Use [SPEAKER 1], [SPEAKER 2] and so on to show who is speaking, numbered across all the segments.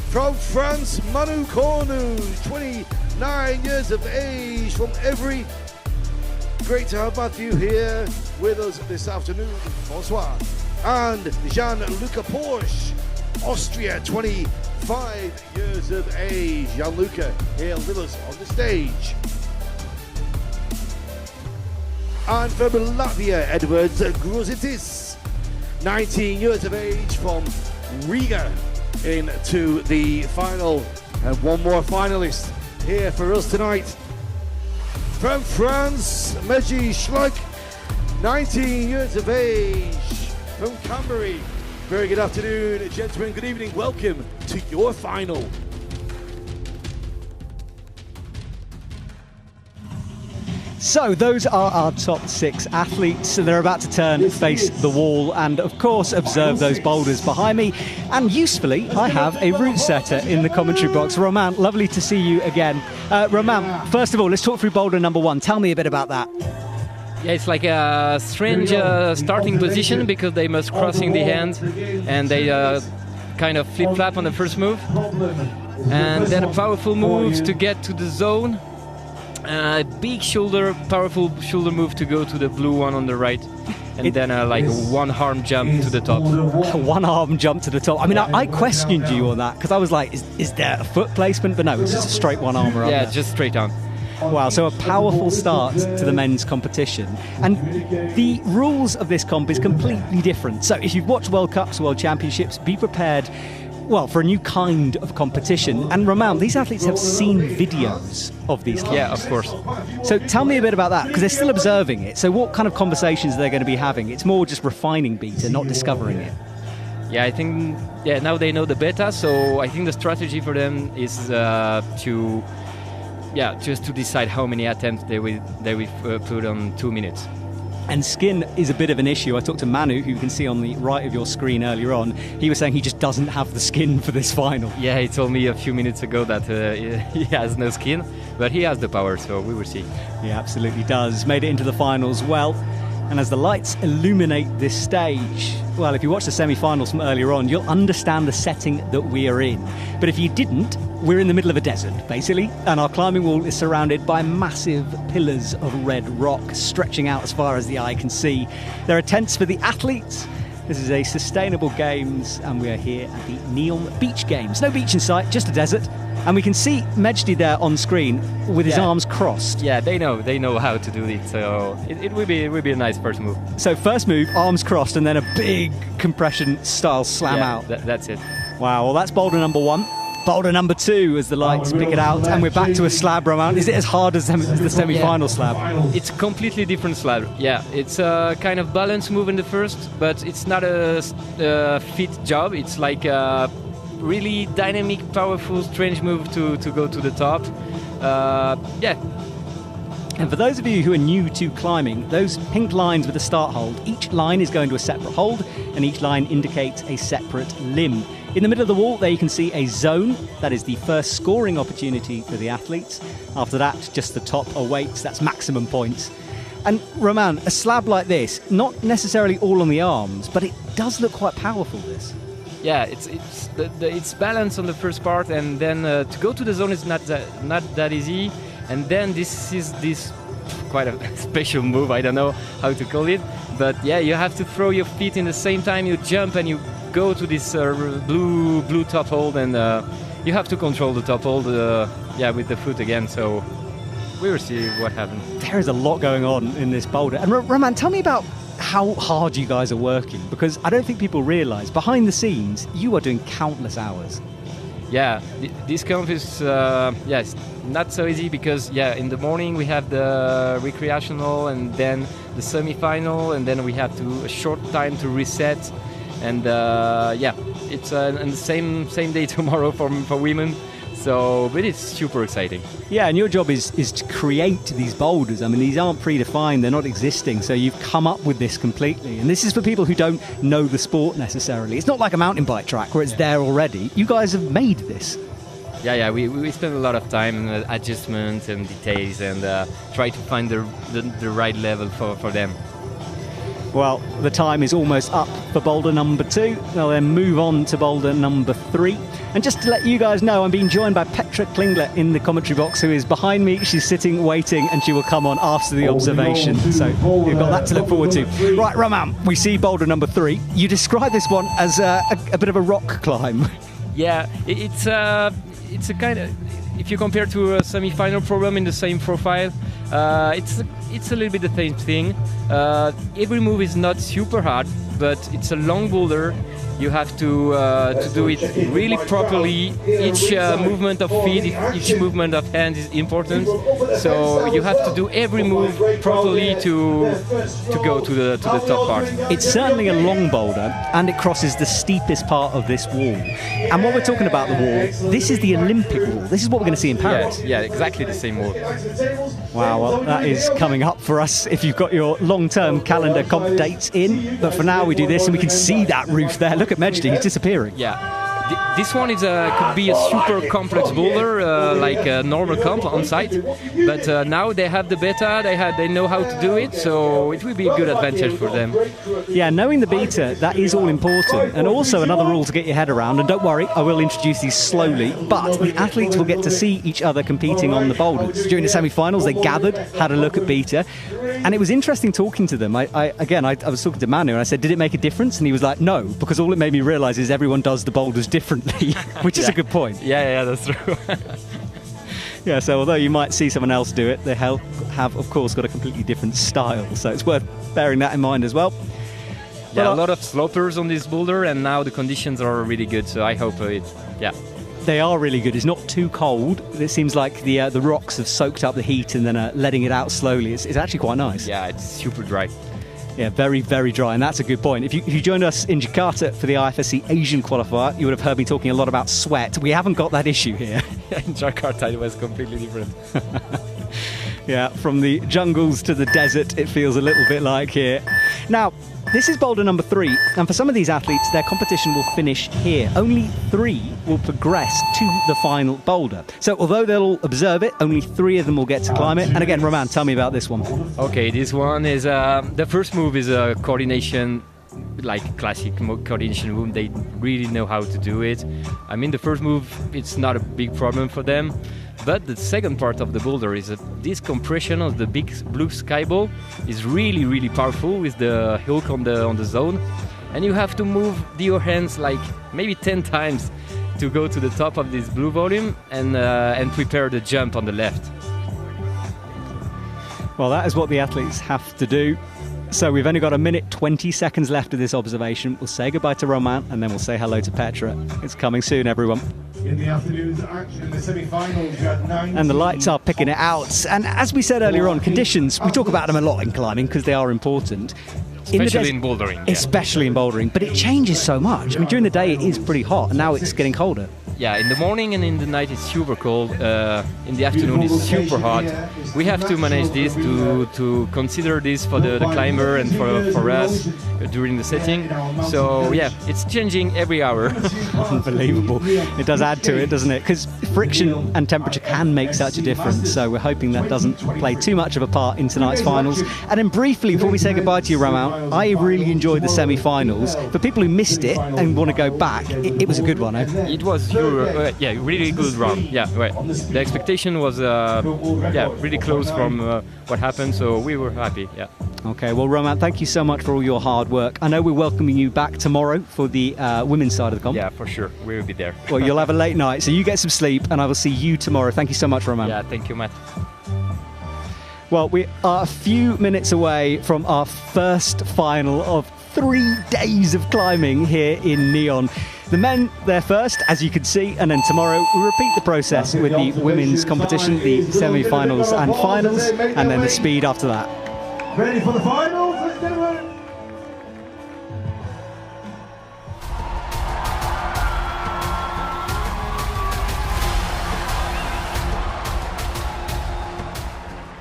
[SPEAKER 1] From France, Manu Cornu, 29 years of age from Evry. Great to have Matthew here with us this afternoon. Bonsoir. And Gianluca Porsche, Austria, 25 years of age. Gianluca here with us on the stage. And from Latvia, Edwards Gruzitis, 19 years of age from Riga, into the final. And one more finalist here for us tonight. From France, Meji Schleich, 19 years of age from Cambury. Very good afternoon, gentlemen. Good evening. Welcome to your final.
[SPEAKER 2] So those are our top 6 athletes. They're about to turn and face the wall and, of course, observe those boulders behind me. And usefully, I have a route setter in the commentary box. Roman, lovely to see you again. Roman, first of all, let's talk through boulder number 1. Tell me a bit about that.
[SPEAKER 3] Yeah, it's like a strange starting position because they must crossing the hand and they kind of flip-flap on the first move. And then a powerful moves to get to the zone. Big shoulder, powerful shoulder move to go to the blue one on the right, and then like a one-arm jump to the top.
[SPEAKER 2] One-arm jump to the top. I mean, I questioned you on that because I was like, is there a foot placement? But no, it's just a straight one-armer.
[SPEAKER 3] Yeah, just straight on.
[SPEAKER 2] Wow, so a powerful start to the men's competition. And the rules of this comp is completely different. So if you've watched World Cups, World Championships, be prepared, well, for a new kind of competition. And Roman, these athletes have seen videos of these comps.
[SPEAKER 3] Yeah, of course.
[SPEAKER 2] So tell me a bit about that, because they're still observing it. So what kind of conversations are they going to be having? It's more just refining beta, not discovering it.
[SPEAKER 3] Yeah, I think now they know the beta, so I think the strategy for them is just to decide how many attempts they will put on 2 minutes.
[SPEAKER 2] And skin is a bit of an issue. I talked to Manu, who you can see on the right of your screen earlier on. He was saying he just doesn't have the skin for this final.
[SPEAKER 3] Yeah, he told me a few minutes ago that he has no skin, but he has the power, so we will see.
[SPEAKER 2] He absolutely does. Made it into the finals well. And as the lights illuminate this stage, well, if you watch the semi-finals from earlier on, you'll understand the setting that we are in. But if you didn't, we're in the middle of a desert, basically, and our climbing wall is surrounded by massive pillars of red rock stretching out as far as the eye can see. There are tents for the athletes. This is a sustainable games, and we are here at the NEOM Beach Games. No beach in sight, just a desert. And we can see Mejdi there on screen with his arms crossed.
[SPEAKER 3] Yeah, they know how to do it, so it would be a nice first move.
[SPEAKER 2] So first move, arms crossed, and then a big compression style slam out.
[SPEAKER 3] That's it.
[SPEAKER 2] Wow, well that's boulder number 1. Boulder number 2 as the lights pick it out, and we're back to a slab, Roman. Is it as hard as the semi-final slab?
[SPEAKER 3] It's a completely different slab. Yeah, it's a kind of balance move in the first, but it's not a fit job. It's like a really dynamic, powerful, strange move to go to the top.
[SPEAKER 2] And for those of you who are new to climbing, those pink lines with the start hold, each line is going to a separate hold, and each line indicates a separate limb. In the middle of the wall, there you can see a zone. That is the first scoring opportunity for the athletes. After that, just the top awaits. That's maximum points. And Roman, a slab like this, not necessarily all on the arms, but it does look quite powerful, this.
[SPEAKER 3] Yeah, it's balance on the first part, and then to go to the zone is not that easy. And then this is quite a special move. I don't know how to call it, but yeah, you have to throw your feet in the same time you jump, and you go to this blue top hold, and you have to control the top hold with the foot again. So we will see what happens.
[SPEAKER 2] There is a lot going on in this boulder. And Roman, tell me about how hard you guys are working, because I don't think people realize behind the scenes you are doing countless hours.
[SPEAKER 3] Yeah, this comp is not so easy because in the morning we have the recreational and then the semi-final, and then we have a short time to reset, and it's and the same day tomorrow for women. So, but it's super exciting. Yeah,
[SPEAKER 2] and your job is to create these boulders. I mean, these aren't predefined, they're not existing, so you've come up with this completely. And this is for people who don't know the sport necessarily. It's not like a mountain bike track where it's there already. You guys have made this.
[SPEAKER 3] Yeah, we spend a lot of time in adjustments and details, and try to find the right level for them.
[SPEAKER 2] Well, the time is almost up for boulder number 2. They'll then move on to boulder number 3. And just to let you guys know, I'm being joined by Petra Klingler in the commentary box, who is behind me. She's sitting, waiting, and she will come on after the observation. So you've got that to look forward to. Right, Roman, we see boulder number 3. You describe this one as a bit of a rock climb.
[SPEAKER 3] Yeah, it's a kind of, if you compare to a semi-final problem in the same profile, it's a little bit the same thing. Every move is not super hard, but it's a long boulder. You have to do it really properly. Each movement of feet, each movement of hand is important. So you have to do every move properly to go to the top part.
[SPEAKER 2] It's certainly a long boulder, and it crosses the steepest part of this wall. And what we're talking about the wall, this is the Olympic wall. This is what we're going to see in Paris.
[SPEAKER 3] Yeah, exactly the same wall.
[SPEAKER 2] Wow, well, that is coming up for us if you've got your long-term calendar comp dates in. But for now, we do this, and we can see that roof there. Look at Mejdi, he's disappearing.
[SPEAKER 3] Yeah. This one is could be a super complex boulder, like a normal comp on site. But now they have the beta, they know how to do it, so it will be a good advantage for them.
[SPEAKER 2] Yeah, knowing the beta, that is all important. And also another rule to get your head around, and don't worry, I will introduce these slowly, but the athletes will get to see each other competing on the boulders. During the semi-finals, they gathered, had a look at beta, and it was interesting talking to them. I was talking to Manu, and I said, did it make a difference? And he was like, no, because all it made me realise is everyone does the boulders differently, which is a good point.
[SPEAKER 3] Yeah, that's true.
[SPEAKER 2] Yeah, so although you might see someone else do it, they have, of course, got a completely different style. So it's worth bearing that in mind as well.
[SPEAKER 3] Yeah, a lot of slopers on this boulder, and now the conditions are really good, so I hope
[SPEAKER 2] they are really good. It's not too cold. It seems like the rocks have soaked up the heat and then letting it out slowly. It's actually quite nice.
[SPEAKER 3] Yeah, it's super dry.
[SPEAKER 2] Yeah, very, very dry, and that's a good point. If you joined us in Jakarta for the IFSC Asian qualifier, you would have heard me talking a lot about sweat. We haven't got that issue here.
[SPEAKER 3] In Jakarta, it was completely different.
[SPEAKER 2] Yeah, from the jungles to the desert, it feels a little bit like here. Now, this is boulder number 3, and for some of these athletes, their competition will finish here. Only 3 will progress to the final boulder. So although they'll all observe it, only 3 of them will get to climb it. And again, Roman, tell me about this one.
[SPEAKER 3] Okay, this one is, the first move is a coordination, like classic coordination move. They really know how to do it. I mean, the first move, it's not a big problem for them. But the second part of the boulder is this compression of the big blue sky ball is really, really powerful with the hook on the zone, and you have to move your hands like maybe 10 times to go to the top of this blue volume and prepare the jump on the left.
[SPEAKER 2] Well, that is what the athletes have to do. So we've only got 1 minute 20 seconds left of this observation. We'll say goodbye to Roman, and then we'll say hello to Petra. It's coming soon, everyone.
[SPEAKER 1] In the afternoon's action in the semi-finals, you had 19.
[SPEAKER 2] And the lights are picking it out. And as we said earlier on, conditions, we talk about them a lot in climbing because they are important.
[SPEAKER 3] Especially in bouldering. Yeah.
[SPEAKER 2] Especially in bouldering. But it changes so much. I mean, during the day it is pretty hot, and now it's getting colder.
[SPEAKER 3] Yeah, in the morning and in the night it's super cold. In the afternoon it's super hot. We have to manage this to consider this for the climber and for us during the setting. So yeah, it's changing every hour.
[SPEAKER 2] Unbelievable. It does add to it, doesn't it? Because friction and temperature can make such a difference. So we're hoping that doesn't play too much of a part in tonight's finals. And then briefly, before we say goodbye to you, Roman, I really enjoyed the semi-finals. For people who missed it and want to go back, it was a good one, eh?
[SPEAKER 3] It was really good round. Yeah, right. The expectation was really close from what happened, so we were happy. Yeah.
[SPEAKER 2] Okay, well, Roman, thank you so much for all your hard work. I know we're welcoming you back tomorrow for the women's side of the comp.
[SPEAKER 3] Yeah, for sure. We will be there.
[SPEAKER 2] Well, you'll have a late night, so you get some sleep, and I will see you tomorrow. Thank you so much, Roman.
[SPEAKER 3] Yeah, thank you, Matt.
[SPEAKER 2] Well, we are a few minutes away from our first final of 3 days of climbing here in NEOM. The men, they're first, as you can see, and then tomorrow we repeat the process with the women's competition, the semi-finals and finals, and then the speed after that.
[SPEAKER 1] Ready for the finals? Let's get it.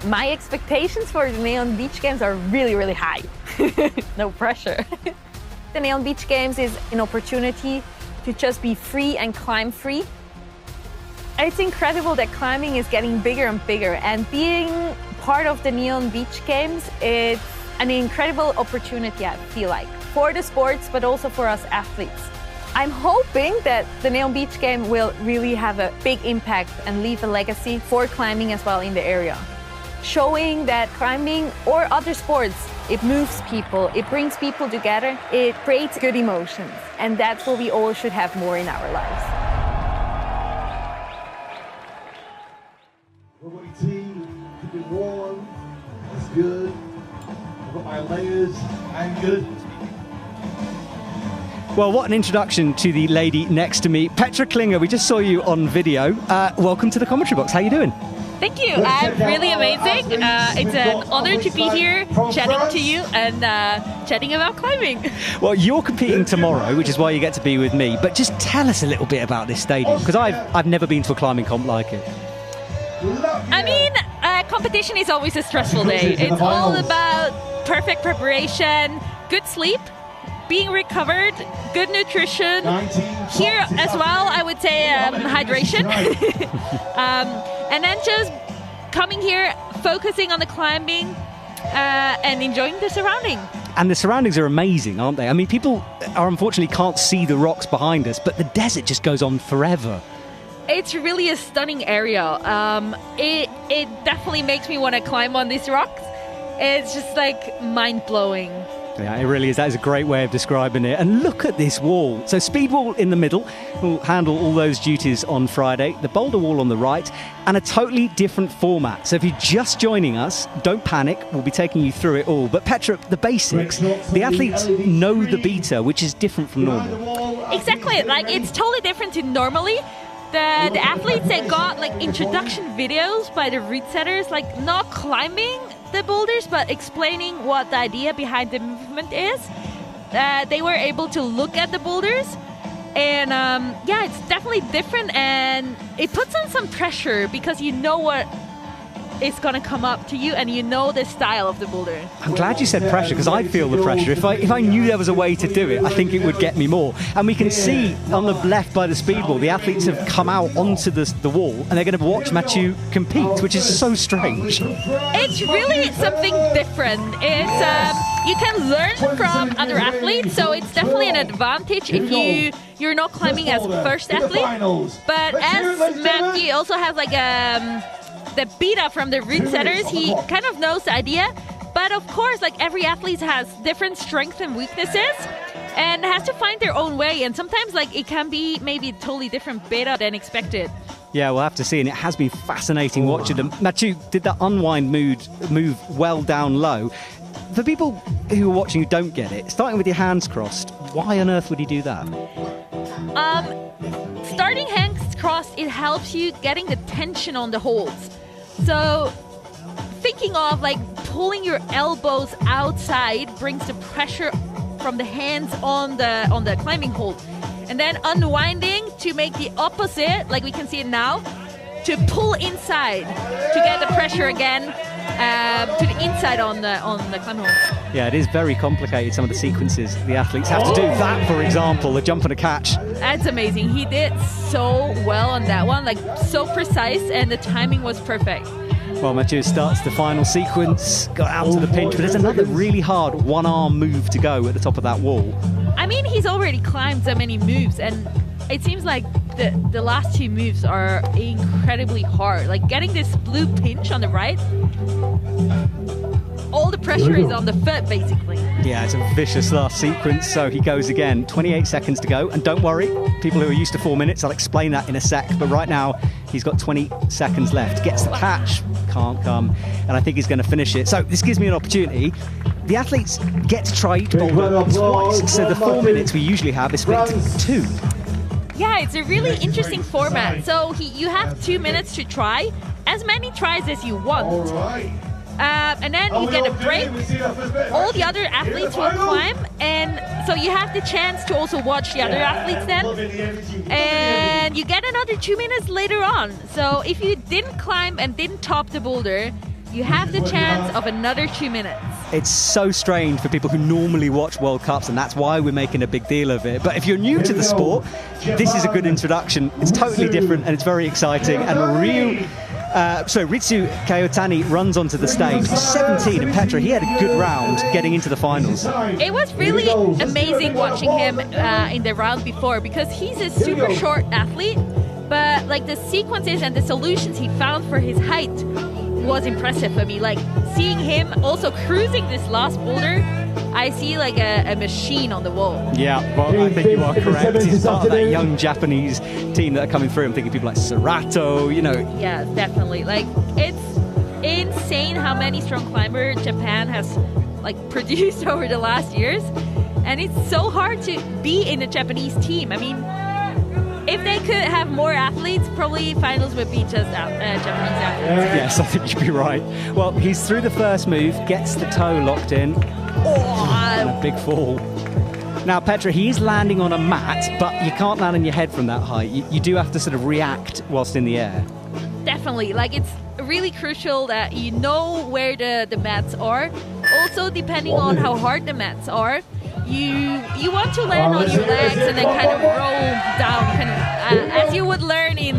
[SPEAKER 4] My expectations for the NEOM Beach Games are really, really high. No pressure. The NEOM Beach Games is an opportunity to just be free and climb free. It's incredible that climbing is getting bigger and bigger, and being part of the NEOM Beach Games, it's an incredible opportunity, I feel like, for the sports, but also for us athletes. I'm hoping that the NEOM Beach Game will really have a big impact and leave a legacy for climbing as well in the area. Showing that climbing or other sports, it moves people, it brings people together, it creates good emotions, and that's what we all should have more in our lives.
[SPEAKER 1] Everybody team, keep it warm, it's good. I've got my layers, and good.
[SPEAKER 2] Well, what an introduction to the lady next to me. Petra Klinger, we just saw you on video. Welcome to the commentary box. How are you doing?
[SPEAKER 5] Thank you. I'm really amazing. It's an honor to be here chatting to you and chatting about climbing.
[SPEAKER 2] Well, you're competing tomorrow, which is why you get to be with me. But just tell us a little bit about this stadium, because I've never been to a climbing comp like it.
[SPEAKER 5] I mean, competition is always a stressful day. It's all about perfect preparation, good sleep, being recovered, good nutrition. Here as well, I would say hydration. And then just coming here, focusing on the climbing and enjoying the surrounding.
[SPEAKER 2] And the surroundings are amazing, aren't they? I mean, people unfortunately can't see the rocks behind us, but the desert just goes on forever.
[SPEAKER 5] It's really a stunning area. It definitely makes me want to climb on these rocks. It's just like mind-blowing.
[SPEAKER 2] Yeah, it really is. That is a great way of describing it. And look at this wall. So speed wall in the middle will handle all those duties on Friday. The boulder wall on the right, and a totally different format. So if you're just joining us, don't panic. We'll be taking you through it all. But Petra, the basics. The athletes know the beta, which is different from normal.
[SPEAKER 5] Exactly. Like, it's totally different to normally. The athletes, they got like introduction videos by the route setters, like not climbing the boulders, but explaining what the idea behind the movement is. They were able to look at the boulders, and yeah, it's definitely different, and it puts on some pressure because you know what is going to come up to you, and you know the style of the boulder.
[SPEAKER 2] I'm glad you said pressure, because I feel the pressure. If I knew there was a way to do it, I think it would get me more. And we can see on the left by the speed wall, the athletes have come out onto the wall, and they're going to watch Mathieu compete, which is so strange.
[SPEAKER 5] It's really something different. It's you can learn from other athletes, so it's definitely an advantage if you're not climbing as first athlete. But as Mathieu also has like the beta from the route setters, he kind of knows the idea. But of course, like every athlete has different strengths and weaknesses and has to find their own way. And sometimes like it can be maybe a totally different beta than expected.
[SPEAKER 2] Yeah, we'll have to see, and it has been fascinating watching them. Mathieu did that unwind move well down low. For people who are watching who don't get it, starting with your hands crossed, why on earth would he do that?
[SPEAKER 5] Starting hands crossed, it helps you getting the tension on the holds. So thinking of like pulling your elbows outside brings the pressure from the hands on the climbing hold, and then unwinding to make the opposite, like we can see it now, to pull inside to get the pressure again to the inside on the climbing hold.
[SPEAKER 2] Yeah, it is very complicated, some of the sequences the athletes have to do. That, for example, the jump and a catch.
[SPEAKER 5] That's amazing. He did so well on that one, like so precise, and the timing was perfect.
[SPEAKER 2] Well, Mathieu starts the final sequence, got out to the pinch, but there's another really hard one-arm move to go at the top of that wall.
[SPEAKER 5] I mean, he's already climbed so many moves, and it seems like the last two moves are incredibly hard. Like getting this blue pinch on the right, all the pressure is on the foot, basically.
[SPEAKER 2] Yeah, it's a vicious last sequence, so he goes again. 28 seconds to go, and don't worry, people who are used to 4 minutes, I'll explain that in a sec, but right now, he's got 20 seconds left. Gets the catch, can't come, and I think he's going to finish it. So this gives me an opportunity. The athletes get to try each boulder twice, so the 4 minutes we usually have is split into 2.
[SPEAKER 5] Yeah, it's a really interesting format. So you have 2 minutes to try, as many tries as you want. And then you get a break. All the other athletes will climb, and so you have the chance to also watch the other athletes then. And you get another 2 minutes later on. So if you didn't climb and didn't top the boulder, you have the chance of another 2 minutes.
[SPEAKER 2] It's so strange for people who normally watch World Cups, and that's why we're making a big deal of it. But if you're new to the sport, this is a good introduction. It's totally different, and it's very exciting. And So Ritsu Kayotani runs onto the stage, 17, and Petra, he had a good round getting into the finals.
[SPEAKER 5] It was really amazing watching him in the round before, because he's a super short athlete, but like the sequences and the solutions he found for his height was impressive for me. Like seeing him also cruising this last boulder, I see like a machine on the wall.
[SPEAKER 2] Yeah, well, I think you are correct. He's part of that young Japanese team that are coming through. I'm thinking people like Serato, you know.
[SPEAKER 5] Yeah, definitely. Like it's insane how many strong climbers Japan has like produced over the last years, and it's so hard to be in a Japanese team. I mean, if they could have more athletes, probably finals would be just Japanese athletes.
[SPEAKER 2] Yes, I think you'd be right. Well, he's through the first move, gets the toe locked in, and a big fall. Now, Petra, he's landing on a mat, but you can't land on your head from that height. You do have to sort of react whilst in the air.
[SPEAKER 5] Definitely. Like, it's really crucial that you know where the mats are. Also, depending on how hard the mats are, you want to land on your legs and then kind of roll down, kind of as you would learn in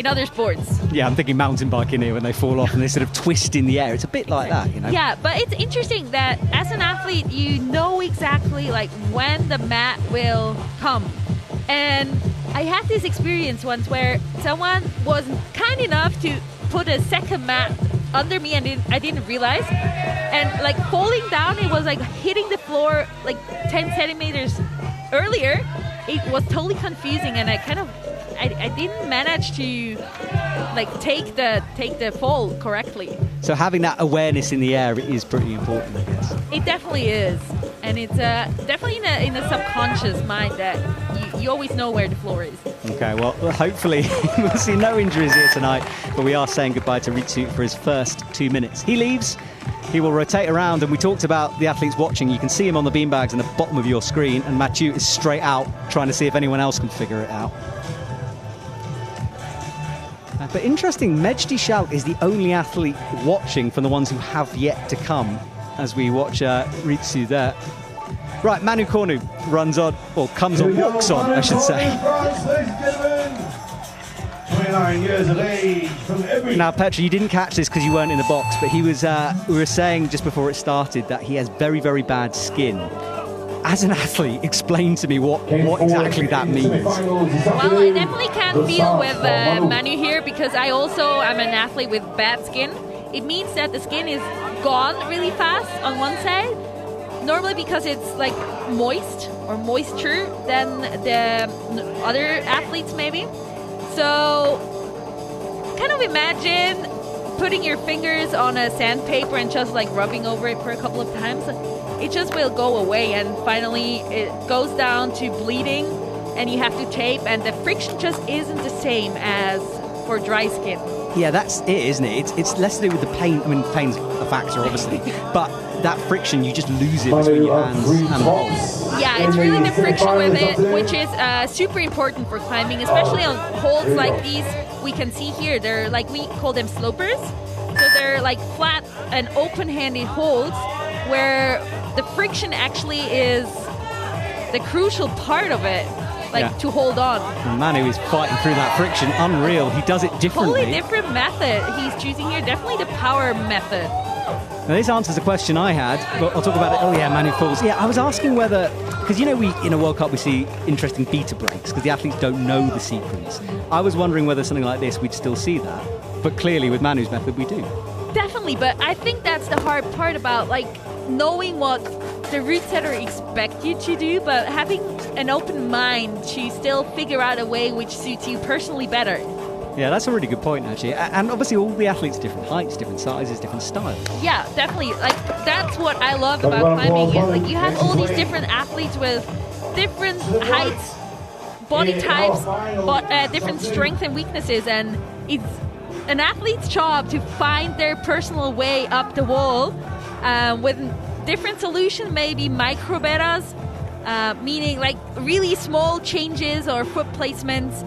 [SPEAKER 5] other sports.
[SPEAKER 2] Yeah, I'm thinking mountain biking here when they fall off and they sort of twist in the air. It's a bit like that, you know?
[SPEAKER 5] Yeah, but it's interesting that as an athlete, you know exactly like when the mat will come. And I had this experience once where someone was kind enough to put a second mat under me, and I didn't realize. And like falling down, it was like hitting the floor like 10 centimeters earlier. It was totally confusing, and I didn't manage to like take the fall correctly.
[SPEAKER 2] So having that awareness in the air is pretty important, I guess.
[SPEAKER 5] It definitely is, and it's definitely in the subconscious mind that you always know where the floor is.
[SPEAKER 2] Okay, well, hopefully we'll see no injuries here tonight, but we are saying goodbye to Ritsu for his first 2 minutes. He leaves. He will rotate around, and we talked about the athletes watching. You can see him on the beanbags in the bottom of your screen, and Mathieu is straight out trying to see if anyone else can figure it out. But interesting, Mejdi Schalk is the only athlete watching from the ones who have yet to come as we watch Ritsu there. Right, Manu Cornu runs on, or comes on, walks on, I should say.
[SPEAKER 1] 29 years of age from every...
[SPEAKER 2] Now, Petra, you didn't catch this because you weren't in the box, but he was. We were saying just before it started that he has very, very bad skin. As an athlete, explain to me what exactly that means.
[SPEAKER 5] Well, I definitely can't deal with Manu here because I also am an athlete with bad skin. It means that the skin is gone really fast on one side, normally because it's like moist or moisture than the other athletes maybe. So kind of imagine putting your fingers on a sandpaper and just like rubbing over it for a couple of times. It just will go away, and finally it goes down to bleeding and you have to tape, and the friction just isn't the same as for dry skin.
[SPEAKER 2] Yeah, that's it, isn't it? It's less to do with the pain. I mean, pain's a factor, obviously, but that friction, you just lose it between your hands and the holes.
[SPEAKER 5] Yeah, it's really the friction with it, which is super important for climbing, especially on holds like these. We can see here, they're like, we call them slopers. So they're like flat and open-handed holds where the friction actually is the crucial part of it, like to hold on.
[SPEAKER 2] And Manu is fighting through that friction. Unreal. He does it differently.
[SPEAKER 5] Totally different method he's choosing here. Definitely the power method.
[SPEAKER 2] Now this answers a question I had, but I'll talk about it. Oh yeah, Manu falls. Yeah, I was asking whether, because you know we in a World Cup we see interesting beta breaks because the athletes don't know the sequence. I was wondering whether something like this we'd still see that, but clearly with Manu's method we do.
[SPEAKER 5] Definitely, but I think that's the hard part about like knowing what the route setter expect you to do, but having an open mind to still figure out a way which suits you personally better.
[SPEAKER 2] Yeah, that's a really good point, actually. And obviously all the athletes, different heights, different sizes, different styles.
[SPEAKER 5] Yeah, definitely. Like, that's what I love about climbing. Is like you have all these different athletes with different heights, body types, but different strengths and weaknesses, and it's an athlete's job to find their personal way up the wall with different solutions, maybe micro betas, meaning like really small changes or foot placements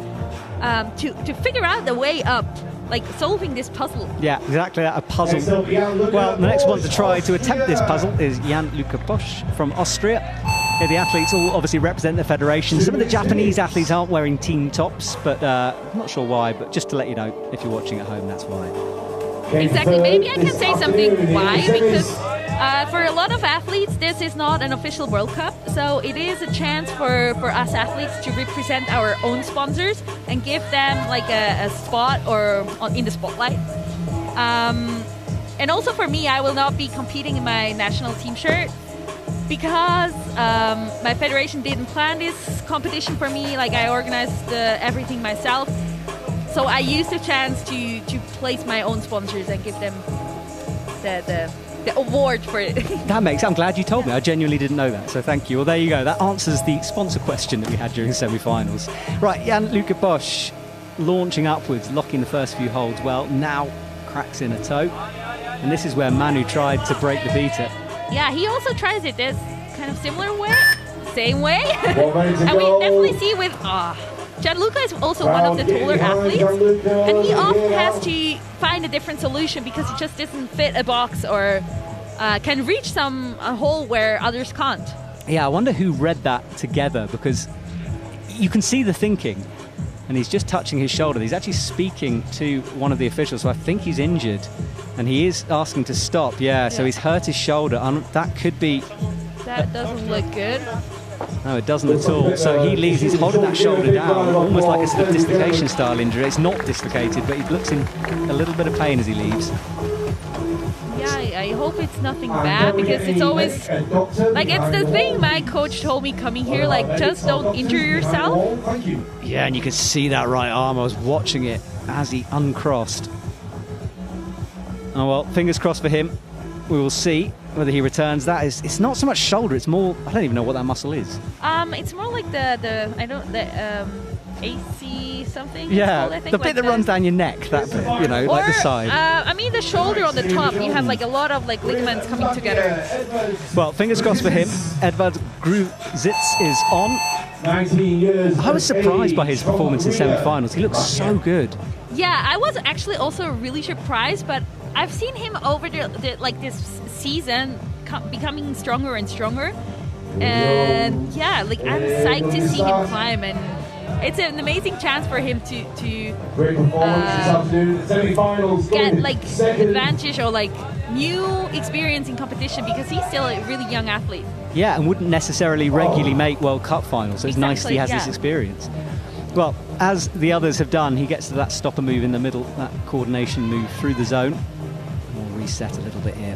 [SPEAKER 5] to figure out the way up, like solving this puzzle.
[SPEAKER 2] Yeah, exactly, a puzzle. Well, the next one to try to attempt this puzzle is Jan-Luca Bosch from Austria. Yeah, the athletes all obviously represent the federation. Some of the Japanese athletes aren't wearing team tops, but I'm not sure why, but just to let you know, if you're watching at home, that's why.
[SPEAKER 5] Exactly. Maybe I can say something why, because for a lot of athletes, this is not an official World Cup, so it is a chance for us athletes to represent our own sponsors and give them like a spot or in the spotlight. And also for me, I will not be competing in my national team shirt because my federation didn't plan this competition for me. Like I organized everything myself. So I used the chance to place my own sponsors and give them the award for it.
[SPEAKER 2] I'm glad you told me. I genuinely didn't know that, so thank you. Well, there you go. That answers the sponsor question that we had during the semi-finals. Right, Jan-Luca Bosch launching upwards, locking the first few holds well. Now cracks in a toe. And this is where Manu tried to break the beater.
[SPEAKER 5] Yeah, he also tries it this kind of similar way. Same way. And we definitely see with... Gianluca is also one of the taller athletes, and he often has to find a different solution because he just doesn't fit a box or can reach a hole where others can't.
[SPEAKER 2] Yeah, I wonder who read that together, because you can see the thinking, and he's just touching his shoulder. He's actually speaking to one of the officials, so I think he's injured, and he is asking to stop. Yeah, so he's hurt his shoulder, and that could be...
[SPEAKER 5] That doesn't look good.
[SPEAKER 2] No, it doesn't at all. So he leaves, he's holding that shoulder down, almost like a sort of dislocation style injury. It's not dislocated, but he looks in a little bit of pain as he leaves.
[SPEAKER 5] Yeah, I hope it's nothing bad, because it's always, like, it's the thing my coach told me coming here, like, just don't injure yourself.
[SPEAKER 2] Yeah, and you can see that right arm. I was watching it as he uncrossed. Oh, well, fingers crossed for him. We will see whether he returns. That is, it's not so much shoulder, it's more, I don't even know what that muscle is.
[SPEAKER 5] It's more like the AC something.
[SPEAKER 2] Yeah,
[SPEAKER 5] called, I think,
[SPEAKER 2] the bit that runs down your neck, that bit, you know, like the side.
[SPEAKER 5] I mean the shoulder on the top, you have like a lot of like ligaments coming together.
[SPEAKER 2] Well, fingers crossed for him. Edvard Gruzitz is on.
[SPEAKER 1] 19 years.
[SPEAKER 2] I was surprised by his performance in semi-finals. He looks so good.
[SPEAKER 5] Yeah, I was actually also really surprised, but I've seen him over this season becoming stronger and stronger, and yeah, like I'm psyched to see him climb, and it's an amazing chance for him to get like advantage or like new experience in competition, because he's still a really young athlete.
[SPEAKER 2] Yeah, and wouldn't necessarily regularly make World Cup finals, so it's nice that he has
[SPEAKER 5] yeah.
[SPEAKER 2] this experience. Well, as the others have done, he gets to that stopper move in the middle, that coordination move through the zone. We'll reset a little bit here.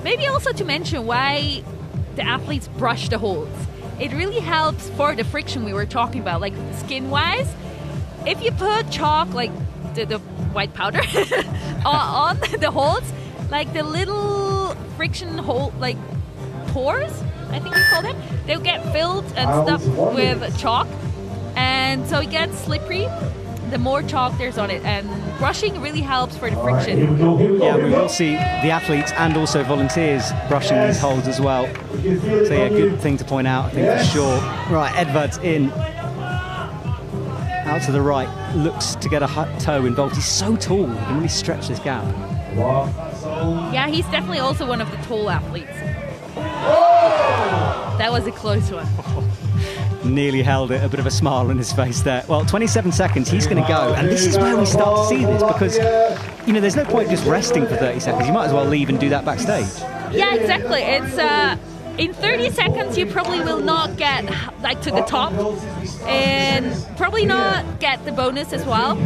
[SPEAKER 5] Maybe also to mention why the athletes brush the holds. It really helps for the friction we were talking about, like skin-wise. If you put chalk, like the white powder, on the holds, like the little friction hole, like pores, I think you call them, they'll get filled and stuffed with chalk, and so it gets slippery the more chalk there's on it, and brushing really helps for the friction.
[SPEAKER 2] Yeah, we will see the athletes and also volunteers brushing these holds as well. So yeah, good thing to point out, I think, for sure. Right, Edvard's in. Out to the right, looks to get a toe involved. He's so tall, he can really stretch this gap.
[SPEAKER 5] Yeah, he's definitely also one of the tall athletes. That was a close one.
[SPEAKER 2] Nearly held it, a bit of a smile on his face there. Well, 27 seconds, he's going to go. And this is where we start to see this, because, you know, there's no point just resting for 30 seconds. You might as well leave and do that backstage.
[SPEAKER 5] Yeah, exactly. It's in 30 seconds, you probably will not get like to the top, and probably not get the bonus as well.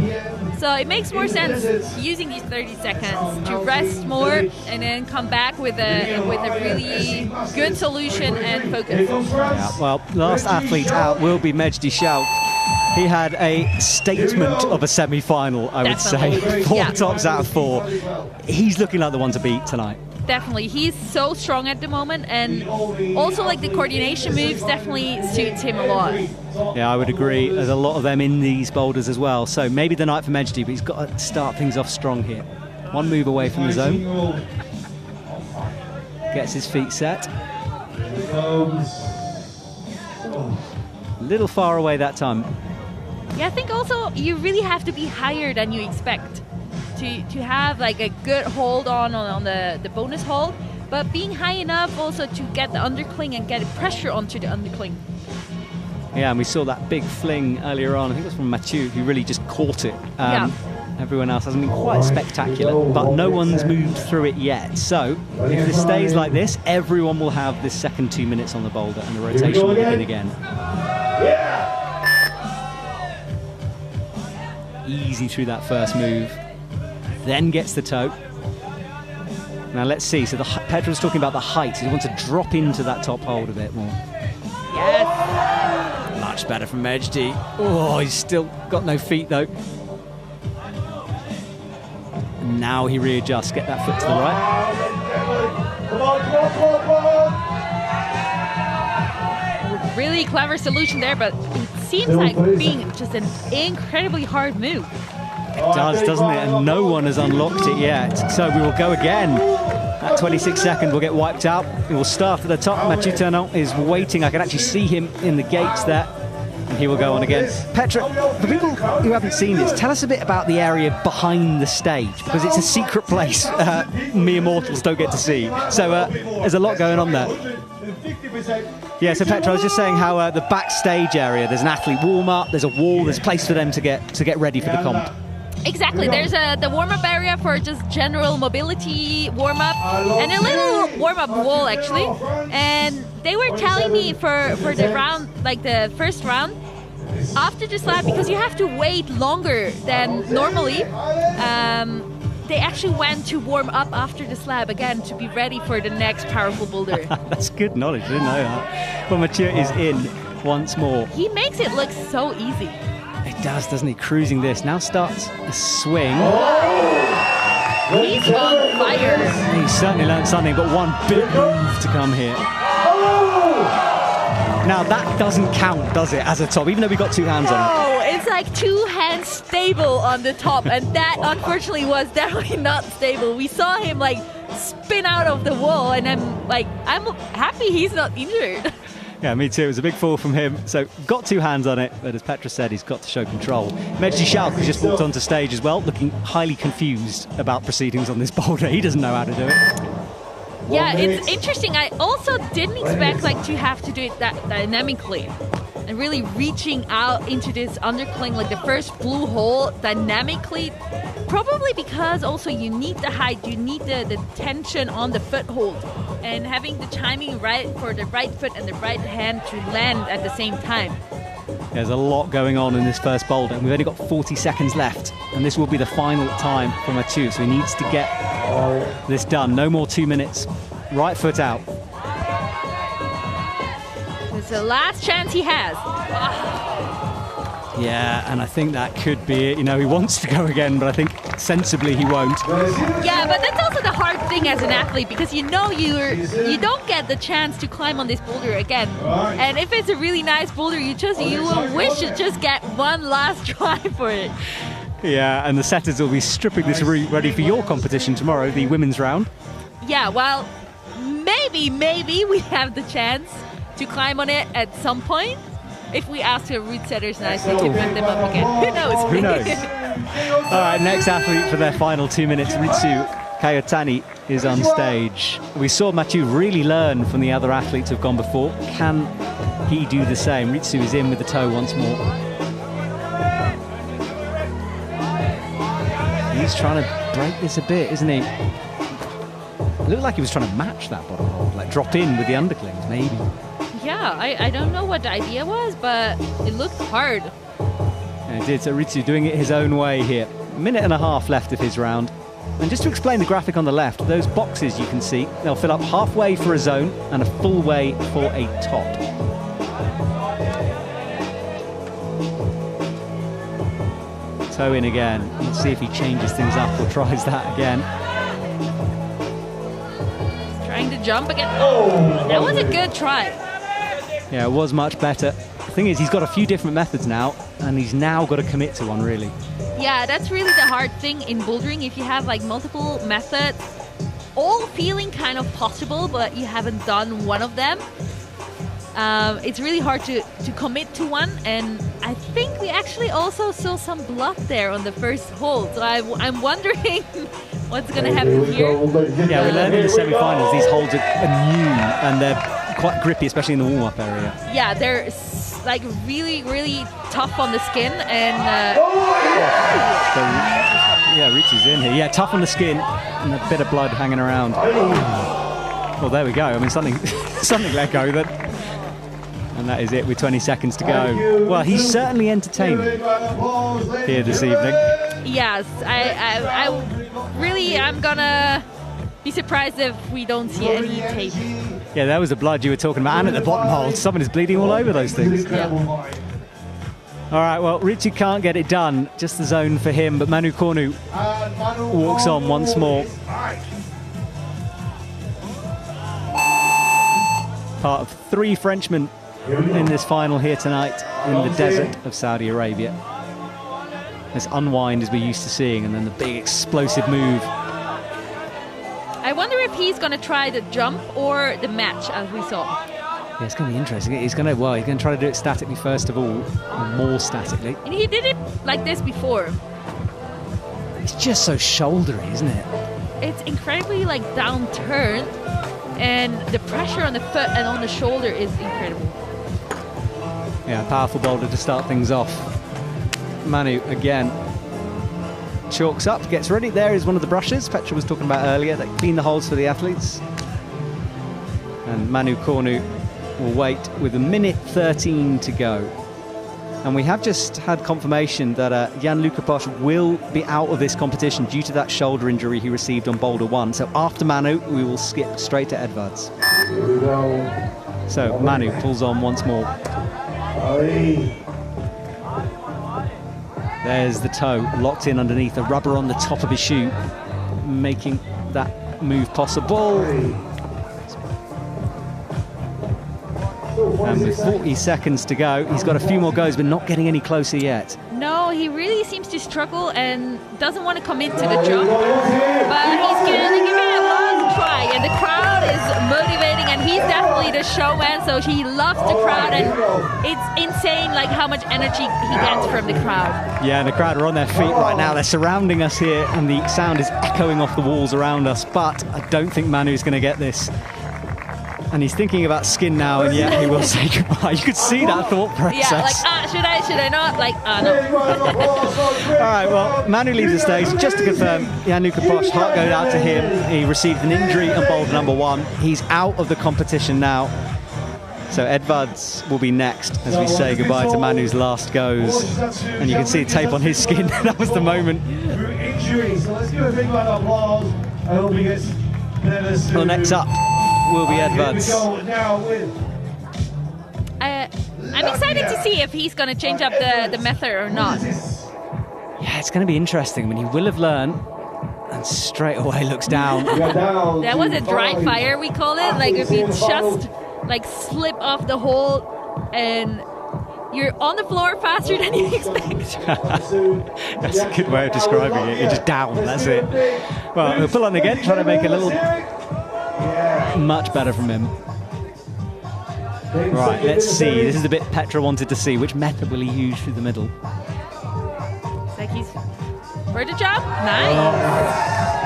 [SPEAKER 5] So it makes more sense using these 30 seconds to rest more and then come back with a really good solution and focus.
[SPEAKER 2] Yeah, well, last athlete out will be Mejdi Shauk. He had a statement of a semi-final, I would say. 4 tops out of 4. He's looking like the one to beat tonight.
[SPEAKER 5] Definitely. He's so strong at the moment, and also like the coordination moves definitely suits him a lot.
[SPEAKER 2] Yeah, I would agree. There's a lot of them in these boulders as well. So maybe the night for Mejdi, but he's got to start things off strong here. One move away from the zone. Gets his feet set. A little far away that time.
[SPEAKER 5] Yeah, I think also you really have to be higher than you expect to have like a good hold on the bonus hold. but being high enough also to get the undercling and get pressure onto the undercling.
[SPEAKER 2] Yeah, and we saw that big fling earlier on. I think it was from Mathieu, who really just caught it. Everyone else hasn't been quite spectacular, but no one's moved through it yet. So if this stays like this, everyone will have this second 2 minutes on the boulder, and the rotation will begin again. Easy through that first move, then gets the toe. Now let's see. So Petra was talking about the height. He wants to drop into that top hold a bit more.
[SPEAKER 5] Yes.
[SPEAKER 2] Much better from Mejdi. Oh, he's still got no feet though. And now he readjusts. Get that foot to the right.
[SPEAKER 5] Really clever solution there, but it seems like being just an incredibly hard move.
[SPEAKER 2] It does, doesn't it? And no one has unlocked it yet. So we will go again. That 26 second will get wiped out. It will start at the top. Mathieu Ternant is waiting. I can actually see him in the gates there. And he will go on again. Petra, for people who haven't seen this, tell us a bit about the area behind the stage, because it's a secret place mere mortals don't get to see. So there's a lot going on there. Yeah, so Petra, I was just saying how the backstage area, there's an athlete warm-up, there's a wall, there's a place for them to get ready for the comp.
[SPEAKER 5] Exactly, there's the warm-up area for just general mobility warm-up and a little warm-up wall actually. And they were telling me for the round, like the first round, after the slab, because you have to wait longer than normally, they actually went to warm up after the slab again to be ready for the next powerful boulder.
[SPEAKER 2] That's good knowledge, I didn't know that. Well, Mathieu is in once more.
[SPEAKER 5] He makes it look so easy.
[SPEAKER 2] It does, doesn't he? Cruising this. Now starts a swing.
[SPEAKER 5] He's on fire.
[SPEAKER 2] He's certainly learned something, but one big move to come here. Now that doesn't count, does it, as a top, even though we got two hands on it?
[SPEAKER 5] No, it's like two hands stable on the top, and that unfortunately was definitely not stable. We saw him like spin out of the wall, and I'm happy he's not injured.
[SPEAKER 2] Yeah, me too. It was a big fall from him. So got two hands on it, but as Petra said, he's got to show control. Mejdi Schalk has just walked onto stage as well, looking highly confused about proceedings on this boulder. He doesn't know how to do it.
[SPEAKER 5] Yeah, it's interesting. I also didn't expect to have to do it that dynamically and really reaching out into this undercling, like the first blue hole dynamically. Probably because also you need the height, you need the tension on the foothold, and having the timing right for the right foot and the right hand to land at the same time.
[SPEAKER 2] There's a lot going on in this first boulder, and we've only got 40 seconds left, and this will be the final time for Mathieu, so he needs to get this done. No more 2 minutes. Right foot out.
[SPEAKER 5] It's the last chance he has.
[SPEAKER 2] Yeah, and I think that could be it. You know, he wants to go again, but I think sensibly he won't.
[SPEAKER 5] Yeah, but that's also the hard thing as an athlete, because you know you don't get the chance to climb on this boulder again. And if it's a really nice boulder, you will wish to just get one last try for it.
[SPEAKER 2] Yeah, and the setters will be stripping this route ready for your competition tomorrow, the women's round.
[SPEAKER 5] Yeah, well, maybe we have the chance to climb on it at some point. If we ask the route setters nicely to bring them up again. Who knows?
[SPEAKER 2] Who knows? All right, next athlete for their final 2 minutes, Ritsu Kayotani, is on stage. We saw Mathieu really learn from the other athletes who've gone before. Can he do the same? Ritsu is in with the toe once more. He's trying to break this a bit, isn't he? It looked like he was trying to match that bottom hold, like drop in with the underclings, maybe.
[SPEAKER 5] Yeah, I don't know what the idea was, but it looked hard.
[SPEAKER 2] And it did, so Ritsu doing it his own way here. A minute and a half left of his round. And just to explain the graphic on the left, those boxes you can see, they'll fill up halfway for a zone and a full way for a top. Toe in again. Let's see if he changes things up or tries that again.
[SPEAKER 5] Trying to jump again. Oh, that was a good try.
[SPEAKER 2] Yeah, it was much better. The thing is, he's got a few different methods now, and he's now got to commit to one, really.
[SPEAKER 5] Yeah, that's really the hard thing in bouldering. If you have multiple methods, all feeling kind of possible, but you haven't done one of them, It's really hard to commit to one, and I think we actually also saw some blood there on the first hold. So I'm wondering what's going to happen here.
[SPEAKER 2] Yeah, we learned in the semi-finals these holds are new and they're quite grippy, especially in the warm-up area.
[SPEAKER 5] Yeah, they're like really, really tough on the skin, and
[SPEAKER 2] yeah, Richie's in here. Yeah, tough on the skin and a bit of blood hanging around. Well, there we go. I mean, something let go then. And that is it with 20 seconds to go. Well, he's certainly entertaining here this evening.
[SPEAKER 5] Yes, I'm gonna be surprised if we don't see any tape.
[SPEAKER 2] Yeah, that was the blood you were talking about. And at the bottom hold, someone is bleeding all over those things.
[SPEAKER 5] Yeah.
[SPEAKER 2] All right, well, Richie can't get it done. Just the zone for him. But Manu Cornu walks on once more. Part of 3 Frenchmen in this final here tonight in the desert of Saudi Arabia. This unwind as we're used to seeing, and then the big explosive move.
[SPEAKER 5] I wonder if he's going to try the jump or the match, as we saw.
[SPEAKER 2] Yeah, it's going to be interesting. He's going to try to do it statically first of all, or more statically.
[SPEAKER 5] And he did it like this before.
[SPEAKER 2] It's just so shouldery, isn't it?
[SPEAKER 5] It's incredibly like down-turned, and the pressure on the foot and on the shoulder is incredible.
[SPEAKER 2] Yeah, powerful boulder to start things off. Manu again chalks up, gets ready. There is one of the brushes Petra was talking about earlier. They clean the holes for the athletes. And Manu Cornu will wait with 1:13 to go. And we have just had confirmation that Jan-Luca Bosch will be out of this competition due to that shoulder injury he received on Boulder 1. So after Manu, we will skip straight to Edvards. So Manu pulls on once more. There's the toe locked in underneath, the rubber on the top of his shoe, making that move possible. And with 40 seconds to go, he's got a few more goes, but not getting any closer yet.
[SPEAKER 5] No, he really seems to struggle and doesn't want to commit to the jump. But he's going to give it a last try, and the crowd is motivating, and he's definitely the showman, so he loves the crowd, and it's insane like how much energy he gets from the crowd.
[SPEAKER 2] Yeah, and the crowd are on their feet right now. They're surrounding us here, and the sound is echoing off the walls around us, but I don't think Manu's going to get this. And he's thinking about skin now, and yeah, he will say goodbye. You could see that thought process.
[SPEAKER 5] Yeah, like, should I not? Like, no.
[SPEAKER 2] All right, well, Manu leaves the stage. Just to confirm, Jan-Luca Bosch, heart goes out to him. He received an injury on boulder number 1. He's out of the competition now. So Edvards will be next as we say goodbye to Manu's last goes. And you can see the tape on his skin. That was the moment.
[SPEAKER 1] So let's give a big round of applause. I hope he gets better soon.
[SPEAKER 2] Well, next up will be Edvards.
[SPEAKER 5] I'm excited to see if he's going to change up the method or not.
[SPEAKER 2] Yeah, it's going to be interesting. I mean, he will have learned, and straight away looks down.
[SPEAKER 5] That was a dry fire, we call it. Like if you just like slip off the hole and you're on the floor faster than you expect.
[SPEAKER 2] That's a good way of describing it. You're just down, that's it. Well, he'll pull on again, trying to make a little much better from him. Right, let's see. This is the bit Petra wanted to see. Which method will he use through the middle?
[SPEAKER 5] It's like he's for the job. Nice.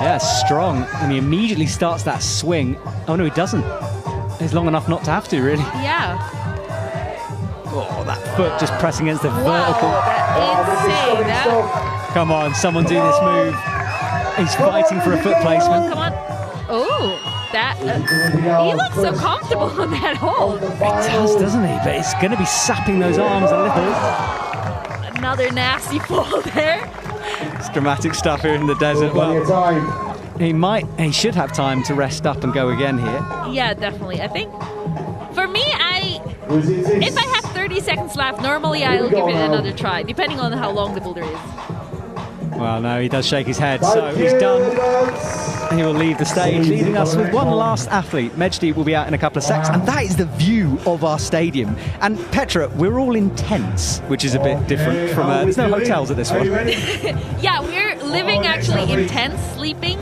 [SPEAKER 2] Yeah, strong. And he immediately starts that swing. Oh, no, he doesn't. It's long enough not to have to, really.
[SPEAKER 5] Yeah.
[SPEAKER 2] Oh, that foot just pressing against the
[SPEAKER 5] Wow,
[SPEAKER 2] vertical.
[SPEAKER 5] that's insane.
[SPEAKER 2] Come on, someone do this move. He's fighting for a foot placement.
[SPEAKER 5] Come on. Oh, that. He looks so comfortable on that hole.
[SPEAKER 2] He does, doesn't he? But it's going to be sapping those arms a little.
[SPEAKER 5] Another nasty fall there.
[SPEAKER 2] It's dramatic stuff here in the desert. Well, he should have time to rest up and go again here.
[SPEAKER 5] Yeah, definitely. I think for me, if I have 30 seconds left, normally I'll give it another try, depending on how long the boulder is.
[SPEAKER 2] Well, no, he does shake his head, so he's done. He will leave the stage, leaving us with one last athlete. Mejdi will be out in a couple of seconds, and that is the view of our stadium. And Petra, we're all in tents, which is a bit different from... there's no hotels at this one.
[SPEAKER 5] Yeah, we're living actually in tents, sleeping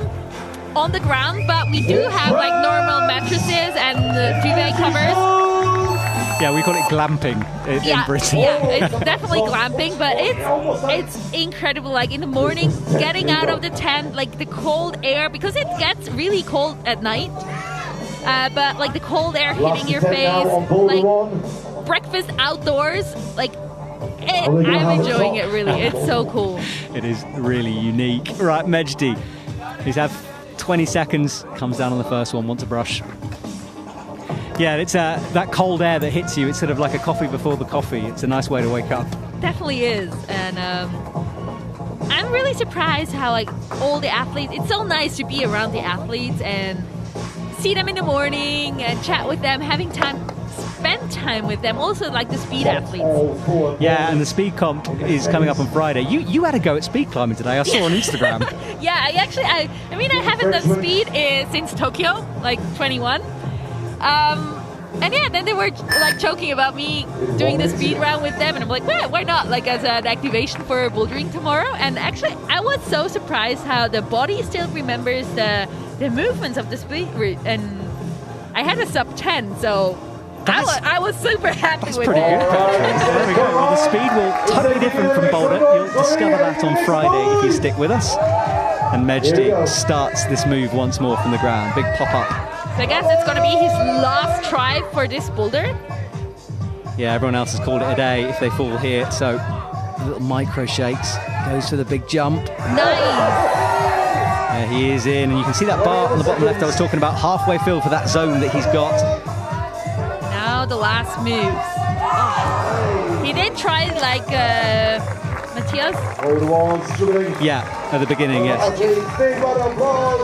[SPEAKER 5] on the ground, but we do have like normal mattresses and duvet covers.
[SPEAKER 2] Yeah, we call it glamping in Britain.
[SPEAKER 5] Yeah, it's definitely glamping, but it's incredible. Like in the morning, getting out of the tent, like the cold air, because it gets really cold at night. But like the cold air hitting your face, like breakfast outdoors, like I'm enjoying it really. It's so cool.
[SPEAKER 2] It is really unique. Right, Mejdi, he's had 20 seconds, comes down on the first one, wants a brush. Yeah, it's that cold air that hits you. It's sort of like a coffee before the coffee. It's a nice way to wake up.
[SPEAKER 5] Definitely is, and I'm really surprised how like all the athletes. It's so nice to be around the athletes and see them in the morning and chat with them, spend time with them. Also, like the speed athletes.
[SPEAKER 2] Yeah, and the speed comp is coming up on Friday. You had a go at speed climbing today. I saw on Instagram.
[SPEAKER 5] Yeah, I mean, I haven't done speed since Tokyo, like 21. And yeah, then they were like joking about me doing the speed round with them, and I'm like, well, why not? Like as an activation for bouldering tomorrow. And actually, I was so surprised how the body still remembers the movements of the speed route, and I had a sub 10, so I was super happy with
[SPEAKER 2] pretty
[SPEAKER 5] it.
[SPEAKER 2] good. There we go. Well, the speed will totally different from Boulder. You'll discover that on Friday if you stick with us. And Mejdi starts this move once more from the ground. Big pop up.
[SPEAKER 5] So I guess it's going to be his last try for this boulder.
[SPEAKER 2] Yeah, everyone else has called it a day if they fall here. So little micro shakes, goes for the big jump.
[SPEAKER 5] Nice.
[SPEAKER 2] There he is in, and you can see that bar on the bottom left I was talking about, halfway filled for that zone that he's got.
[SPEAKER 5] Now the last moves. Oh. He did try like Matthias.
[SPEAKER 2] Yeah, at the beginning, yes.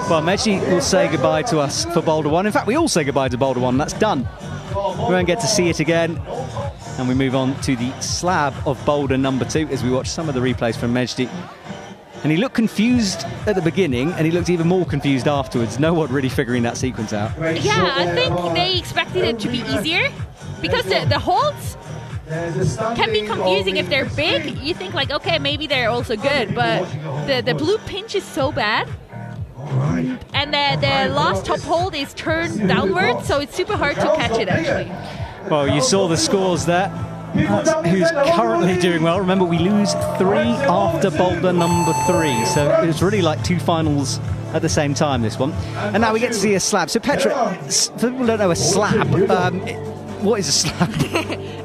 [SPEAKER 2] Well, Mejdi will say goodbye to us for Boulder 1. In fact, we all say goodbye to Boulder 1. That's done. We won't get to see it again. And we move on to the slab of Boulder number 2 as we watch some of the replays from Mejdi. And he looked confused at the beginning, and he looked even more confused afterwards. No one really figuring that sequence out.
[SPEAKER 5] Yeah, I think they expected it to be easier because the holds can be confusing if they're big. You think like, okay, maybe they're also good, but the blue pinch is so bad. And the last top hold is turned downwards, so it's super hard to catch it actually.
[SPEAKER 2] Well, you saw the scores there. That's who's currently doing well. Remember, we lose 3 after Boulder number 3, so it was really like 2 finals at the same time, this one. And now we get to see a slab. So Petra, for people who don't know a slab, what is a slab?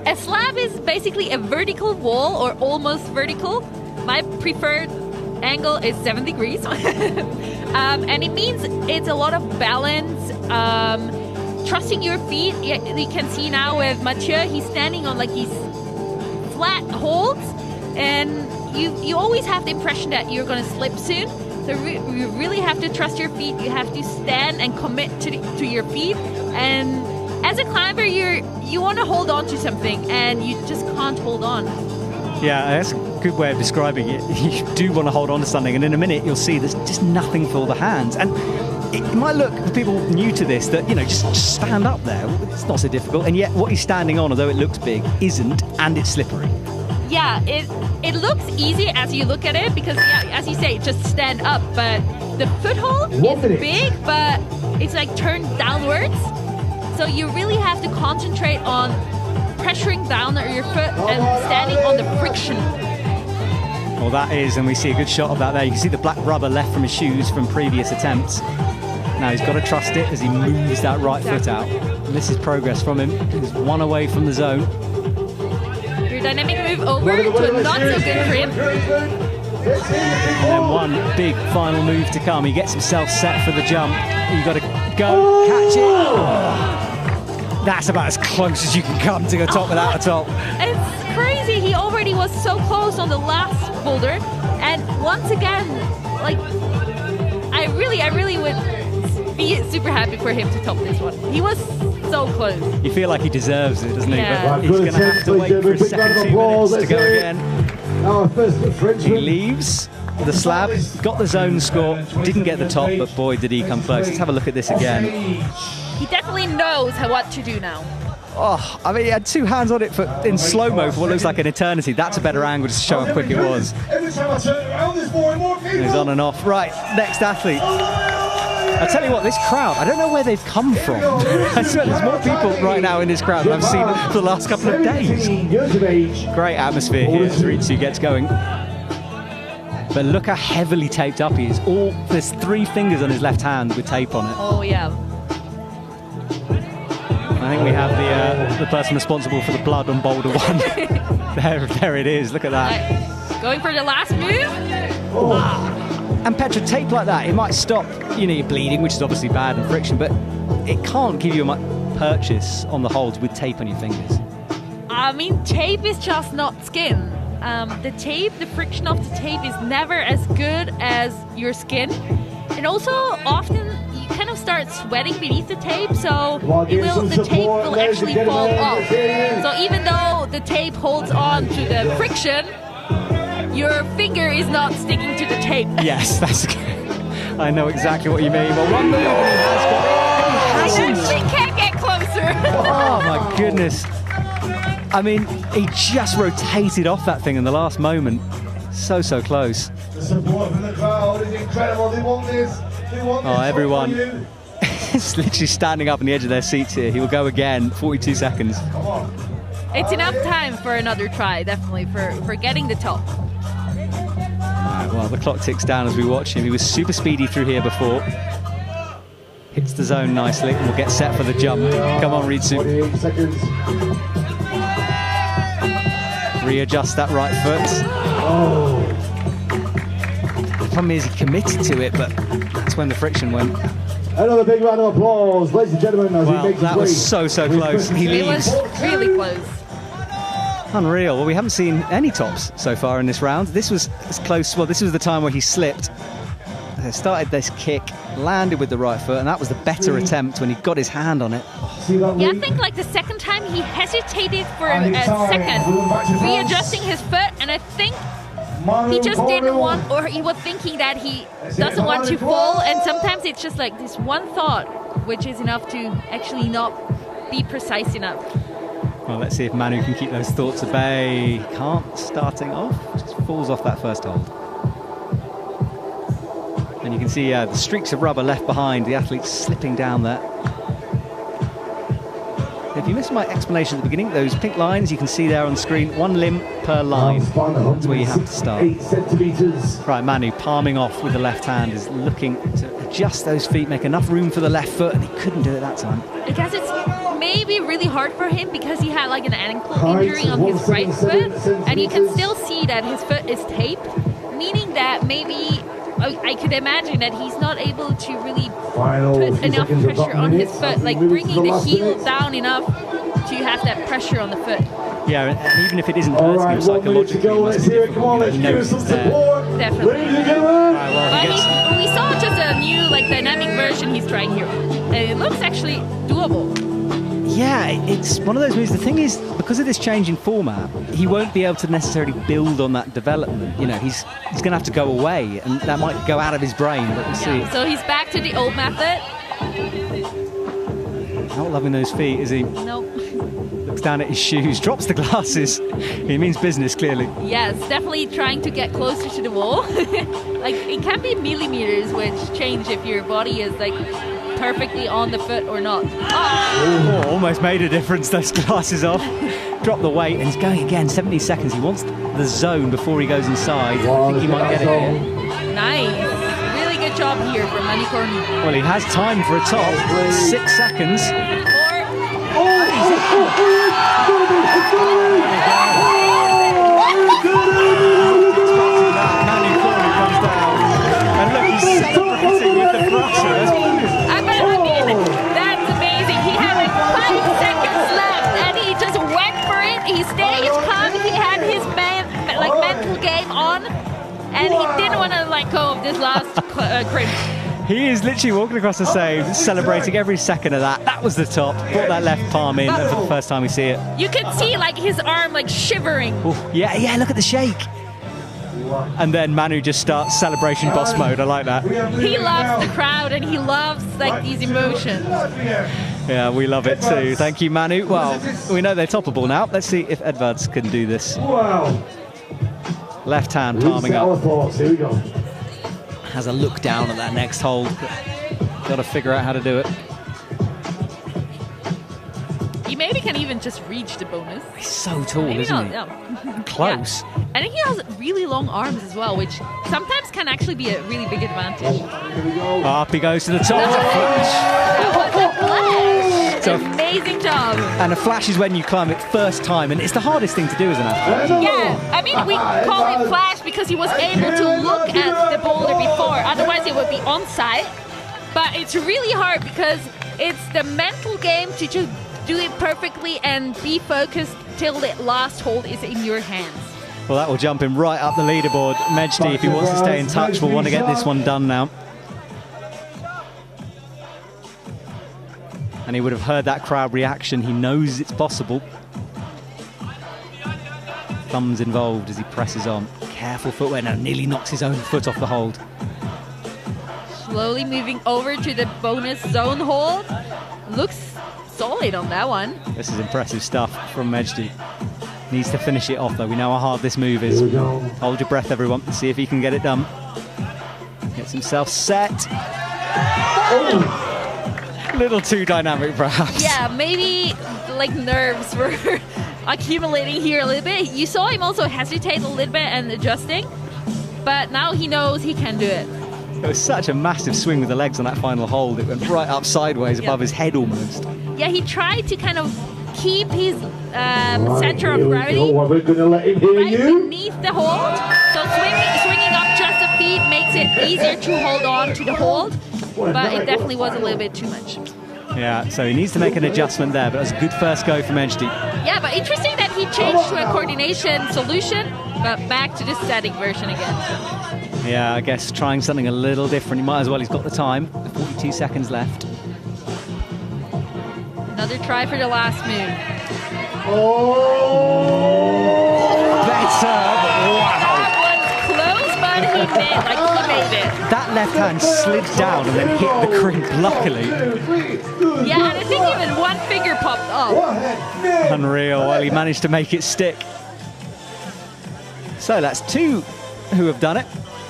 [SPEAKER 5] A slab is basically a vertical wall, or almost vertical. My preferred angle is 7 degrees. And it means it's a lot of balance, trusting your feet. You can see now with Mathieu, he's standing on like these flat holds, and you always have the impression that you're going to slip soon. So you really have to trust your feet. You have to stand and commit to your feet. And as a climber, you want to hold on to something, and you just can't hold on.
[SPEAKER 2] Yeah, that's a good way of describing it. You do want to hold on to something, and in a minute you'll see there's just nothing for the hands. And it might look, for people new to this, that, you know, just stand up there. It's not so difficult. And yet what he's standing on, although it looks big, isn't, and it's slippery.
[SPEAKER 5] Yeah, it looks easy as you look at it because, yeah, as you say, just stand up. But the foothold is big, but it's like turned downwards. So you really have to concentrate on pressuring down on your foot and standing on the friction.
[SPEAKER 2] Well, that is, and we see a good shot of that there. You can see the black rubber left from his shoes from previous attempts. Now he's got to trust it as he moves that right foot out. And this is progress from him. He's 1 away from the zone.
[SPEAKER 5] Your dynamic move over to a not so good for him.
[SPEAKER 2] And then one big final move to come. He gets himself set for the jump. You've got to go, catch it. Oh. That's about as close as you can come to the top without a top.
[SPEAKER 5] It's crazy. He already was so close on the last boulder. And once again, like, I really would be super happy for him to top this one. He was so close.
[SPEAKER 2] You feel like he deserves it, doesn't he?
[SPEAKER 5] Yeah.
[SPEAKER 2] But he's going to have to wait for a second 2 minutes to go again. He leaves the slab, got the zone score, didn't get the top, but boy did he come close. Let's have a look at this again.
[SPEAKER 5] He definitely knows what to do now.
[SPEAKER 2] Oh, I mean, he had 2 hands on it in slow-mo for what looks like an eternity. That's a better angle to show how quick it was. He's on and off. Right, next athlete. I tell you what, this crowd, I don't know where they've come from. I swear there's more people right now in this crowd than I've seen for the last couple of days. Great atmosphere here as Ritsu gets going. But look how heavily taped up he is. There's 3 fingers on his left hand with tape on it.
[SPEAKER 5] Oh, yeah.
[SPEAKER 2] I think we have the person responsible for the blood on Boulder 1. there it is, look at that.
[SPEAKER 5] Going for the last move. Wow.
[SPEAKER 2] And Petra, tape like that, it might stop, your bleeding, which is obviously bad and friction, but it can't give you much purchase on the holds with tape on your fingers.
[SPEAKER 5] I mean, tape is just not skin. The friction of the tape is never as good as your skin. And also, often you kind of start sweating beneath the tape, so the tape will actually fall off. So even though the tape holds on to the friction, your finger is not sticking to the tape.
[SPEAKER 2] Yes, that's good. I know exactly what you mean. But one move and he has got it.
[SPEAKER 5] He actually can't get closer.
[SPEAKER 2] Oh my goodness. I mean, he just rotated off that thing in the last moment. So close.
[SPEAKER 1] The support from the crowd is incredible. They want this.
[SPEAKER 2] Everyone is literally standing up on the edge of their seats here. He will go again, 42 seconds.
[SPEAKER 1] Come on.
[SPEAKER 5] It's enough time for another try, definitely, for getting the top.
[SPEAKER 2] Well, the clock ticks down as we watch him. He was super speedy through here before. Hits the zone nicely and will get set for the jump. Come on, Ritsu.
[SPEAKER 1] 48 seconds.
[SPEAKER 2] Readjust that right foot.
[SPEAKER 1] Oh.
[SPEAKER 2] The problem is he committed to it, but that's when the friction went.
[SPEAKER 1] Another big round of applause, ladies and gentlemen, as he makes his
[SPEAKER 2] that
[SPEAKER 1] way.
[SPEAKER 2] was so close. He
[SPEAKER 5] It
[SPEAKER 2] leaves.
[SPEAKER 5] was really close.
[SPEAKER 2] Unreal. Well, we haven't seen any tops so far in this round. This was as close. Well, this was the time where he slipped. Started this kick, landed with the right foot, and that was the better attempt when he got his hand on it.
[SPEAKER 5] Yeah, I think like the second time he hesitated for a second, readjusting his foot, and I think he just didn't want, or he was thinking that he doesn't want to fall, and sometimes it's just like this one thought, which is enough to actually not be precise enough.
[SPEAKER 2] Well, let's see if Manu can keep those thoughts at bay. Can't starting off, just falls off that first hold. And you can see the streaks of rubber left behind, the athletes slipping down there. If you missed my explanation at the beginning, those pink lines you can see there on screen, 1 limb per line. That's where you have to start.
[SPEAKER 1] 8 centimeters.
[SPEAKER 2] Right, Manu palming off with the left hand is looking to adjust those feet, make enough room for the left foot, and he couldn't do it that time.
[SPEAKER 5] I guess it's maybe really hard for him because he had like an ankle injury on his right foot, and you can still see that his foot is taped, meaning that maybe I could imagine that he's not able to really put enough pressure on his foot, like bringing the heel down enough to have that pressure on the foot.
[SPEAKER 2] Yeah, and even if it isn't hurting him psychologically, it must be difficult.
[SPEAKER 5] Definitely.
[SPEAKER 2] Well,
[SPEAKER 5] I mean, we saw just a new like dynamic version he's trying here, and it looks actually doable.
[SPEAKER 2] yeah, it's one of those moves. The thing is, because of this change in format, he won't be able to necessarily build on that development. You know, he's going to have to go away, and that might go out of his brain, but we'll see.
[SPEAKER 5] So he's back to the old method.
[SPEAKER 2] Not loving those feet, is he?
[SPEAKER 5] Nope.
[SPEAKER 2] Looks down at his shoes, drops the glasses. He means business, clearly.
[SPEAKER 5] Yes, definitely trying to get closer to the wall. Like, it can be millimeters which change if your body is like perfectly on the foot or not.
[SPEAKER 2] Oh, almost made a difference, those glasses off. Drop the weight, and he's going again, 70 seconds. He wants the zone before he goes inside. I think he might get it here.
[SPEAKER 5] Nice. Really good job here from Manu Corny.
[SPEAKER 2] Well, he has time for a top. 6 seconds. Manu Corny comes down. And look, he's celebrating with the pressure.
[SPEAKER 5] That's amazing. He had like 5 seconds left and he just went for it. He stayed calm. He had his mental game on, and he didn't want to let go of this last crimp.
[SPEAKER 2] He is literally walking across the stage, celebrating every second of that. That was the top. Brought that left palm in, and for the first time we see it.
[SPEAKER 5] You could see like his arm like shivering.
[SPEAKER 2] Ooh, yeah, look at the shake. And then Manu just starts celebration boss mode. I like that.
[SPEAKER 5] He loves the crowd and he loves like these emotions.
[SPEAKER 2] Yeah, we love it too. Thank you, Manu. Well, we know they're toppable now. Let's see if Edvards can do this.
[SPEAKER 1] Wow.
[SPEAKER 2] Left hand palming up.
[SPEAKER 1] Here we go.
[SPEAKER 2] Has a look down at that next hold. Got to figure out how to do it.
[SPEAKER 5] He maybe can even just reach the bonus.
[SPEAKER 2] He's so tall,
[SPEAKER 5] Maybe
[SPEAKER 2] isn't
[SPEAKER 5] not,
[SPEAKER 2] he?
[SPEAKER 5] yeah.
[SPEAKER 2] Close.
[SPEAKER 5] Yeah. And he has really long arms as well, which sometimes can actually be a really big advantage.
[SPEAKER 2] Up he goes to the top.
[SPEAKER 5] That was a flash!
[SPEAKER 2] So-
[SPEAKER 5] Amazing job.
[SPEAKER 2] And a flash is when you climb it first time, and it's the hardest thing to do as an athlete.
[SPEAKER 5] Yeah, I mean, we call it flash because he was able to look at the boulder before. Otherwise, it would be on site. But it's really hard because it's the mental game to just do it perfectly and be focused till the last hold is in your hands.
[SPEAKER 2] Well, that will jump him right up the leaderboard. Mejdi, if he wants to stay in touch, will want to get this one done now. And he would have heard that crowd reaction. He knows it's possible. Thumbs involved as he presses on. Careful footwear now, nearly knocks his own foot off the hold.
[SPEAKER 5] Slowly moving over to the bonus zone hold. Looks solid on that one.
[SPEAKER 2] This is impressive stuff from Mejdi. Needs to finish it off though. We know how hard this move is. Hold your breath, everyone, and see if he can get it done. Gets himself set. A little too dynamic, perhaps.
[SPEAKER 5] Yeah, maybe like nerves were accumulating here a little bit. You saw him also hesitate a little bit and adjusting, but now he knows he can do it.
[SPEAKER 2] It was such a massive swing with the legs on that final hold. It went right up sideways above his head almost.
[SPEAKER 5] Yeah, he tried to kind of keep his center of gravity
[SPEAKER 1] We're going to let him hear
[SPEAKER 5] right
[SPEAKER 1] you.
[SPEAKER 5] beneath the hold. So swinging up just a feet makes it easier to hold on to the hold, but it definitely was a little bit too much.
[SPEAKER 2] Yeah, so he needs to make an adjustment there, but it was a good first go from Mejdi.
[SPEAKER 5] Yeah, but interesting that he changed to a coordination solution, but back to the static version again.
[SPEAKER 2] Yeah, I guess trying something a little different. He might as well. He's got the time. 42 seconds left.
[SPEAKER 5] Another try for the last move.
[SPEAKER 2] Better. Wow.
[SPEAKER 5] That was close, but he made it.
[SPEAKER 2] That left hand slid down and then hit the crimp, luckily.
[SPEAKER 5] Yeah, and I think even one finger popped up.
[SPEAKER 2] Unreal. Well, he managed to make it stick. So that's two who have done it.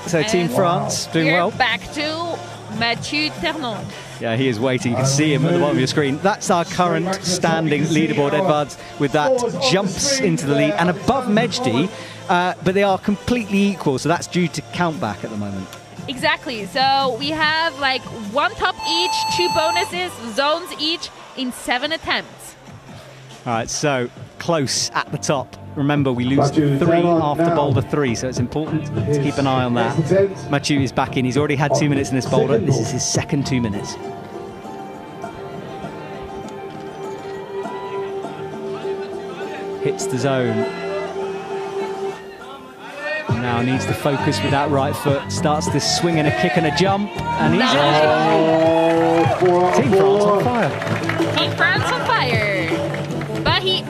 [SPEAKER 2] So Team France doing
[SPEAKER 5] We're
[SPEAKER 2] well.
[SPEAKER 5] back to Mathieu Ternon.
[SPEAKER 2] Yeah, he is waiting. You can see him at the bottom of your screen. That's our current standing leaderboard, Edvards, with that jumps into the lead and above Mejdi, but they are completely equal, so that's due to count back at the moment.
[SPEAKER 5] Exactly. So we have like one top each, two bonuses, zones each in 7 attempts.
[SPEAKER 2] All right, so close at the top. Remember, we lose 3 after Boulder 3, so it's important to keep an eye on that. Mathieu is back in. He's already had 2 minutes in this boulder. This is his second 2 minutes. Hits the zone. Now needs to focus with that right foot. Starts this swing and a kick and a jump. And he's Team France on fire.
[SPEAKER 5] Team France on fire. But he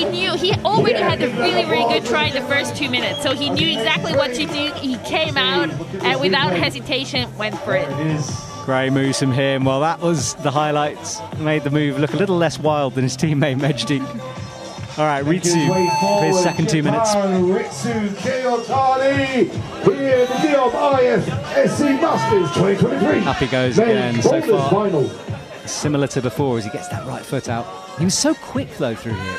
[SPEAKER 5] knew, he already had a really, really good try in the first 2 minutes. So he knew exactly what to do. He came out and without hesitation went for it.
[SPEAKER 2] Great moves from him. Well, that was the highlights. Made the move look a little less wild than his teammate Mejdi. All right, Ritsu for his second 2 minutes.
[SPEAKER 1] Ritsu Kiyotani here in the NEOM IFSC Masters 2023.
[SPEAKER 2] Up he goes again. So far,
[SPEAKER 1] final.
[SPEAKER 2] similar to before as he gets that right foot out. He was so quick though through here.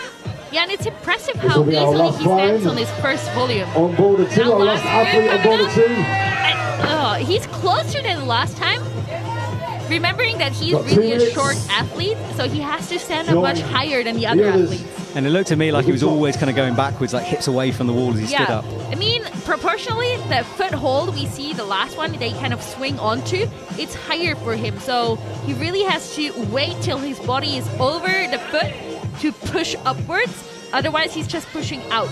[SPEAKER 5] Yeah, and it's impressive how easily he stands on his first volume.
[SPEAKER 1] On Boulder 2, our last athlete on Boulder 2.
[SPEAKER 5] He's closer than last time. Remembering that he's really a short athlete, so he has to stand up much higher than the other athletes.
[SPEAKER 2] And it looked to me like he was always kind of going backwards, like hips away from the wall as he stood up.
[SPEAKER 5] I mean, proportionally, the foothold we see, the last one they kind of swing onto, it's higher for him. So he really has to wait till his body is over the foot to push upwards. Otherwise, he's just pushing out.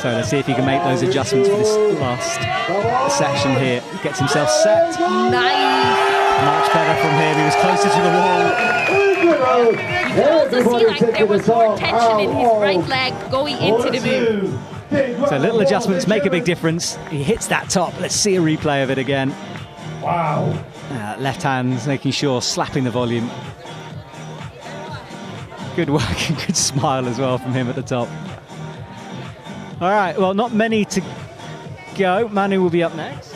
[SPEAKER 2] So let's see if he can make those adjustments for this last section here. Gets himself set.
[SPEAKER 5] Nice.
[SPEAKER 2] Much better from him. He was closer to the wall.
[SPEAKER 5] You can also see like there was more tension in his right leg going into the move.
[SPEAKER 2] So little adjustments make a big difference. He hits that top. Let's see a replay of it again.
[SPEAKER 1] Wow.
[SPEAKER 2] Left hand making sure, slapping the volume. Good work and good smile as well from him at the top. All right, well, not many to go. Manu will be up next.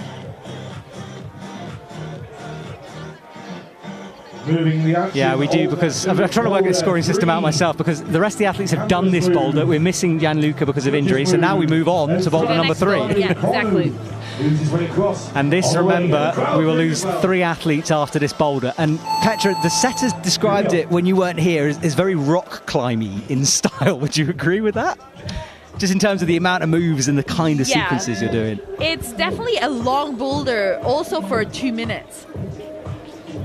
[SPEAKER 1] moving the action.
[SPEAKER 2] Yeah, we do, because I'm trying to work the scoring system out myself, because the rest of the athletes have done this boulder. We're missing Gianluca because of injury, so now we move on to boulder number 3.
[SPEAKER 5] Yeah, exactly.
[SPEAKER 2] And this, remember, we will lose 3 athletes after this boulder. And Petra, the setters described it when you weren't here as very rock climby in style. Would you agree with that? Just in terms of the amount of moves and the kind of sequences you're doing.
[SPEAKER 5] It's definitely a long boulder, also for 2 minutes.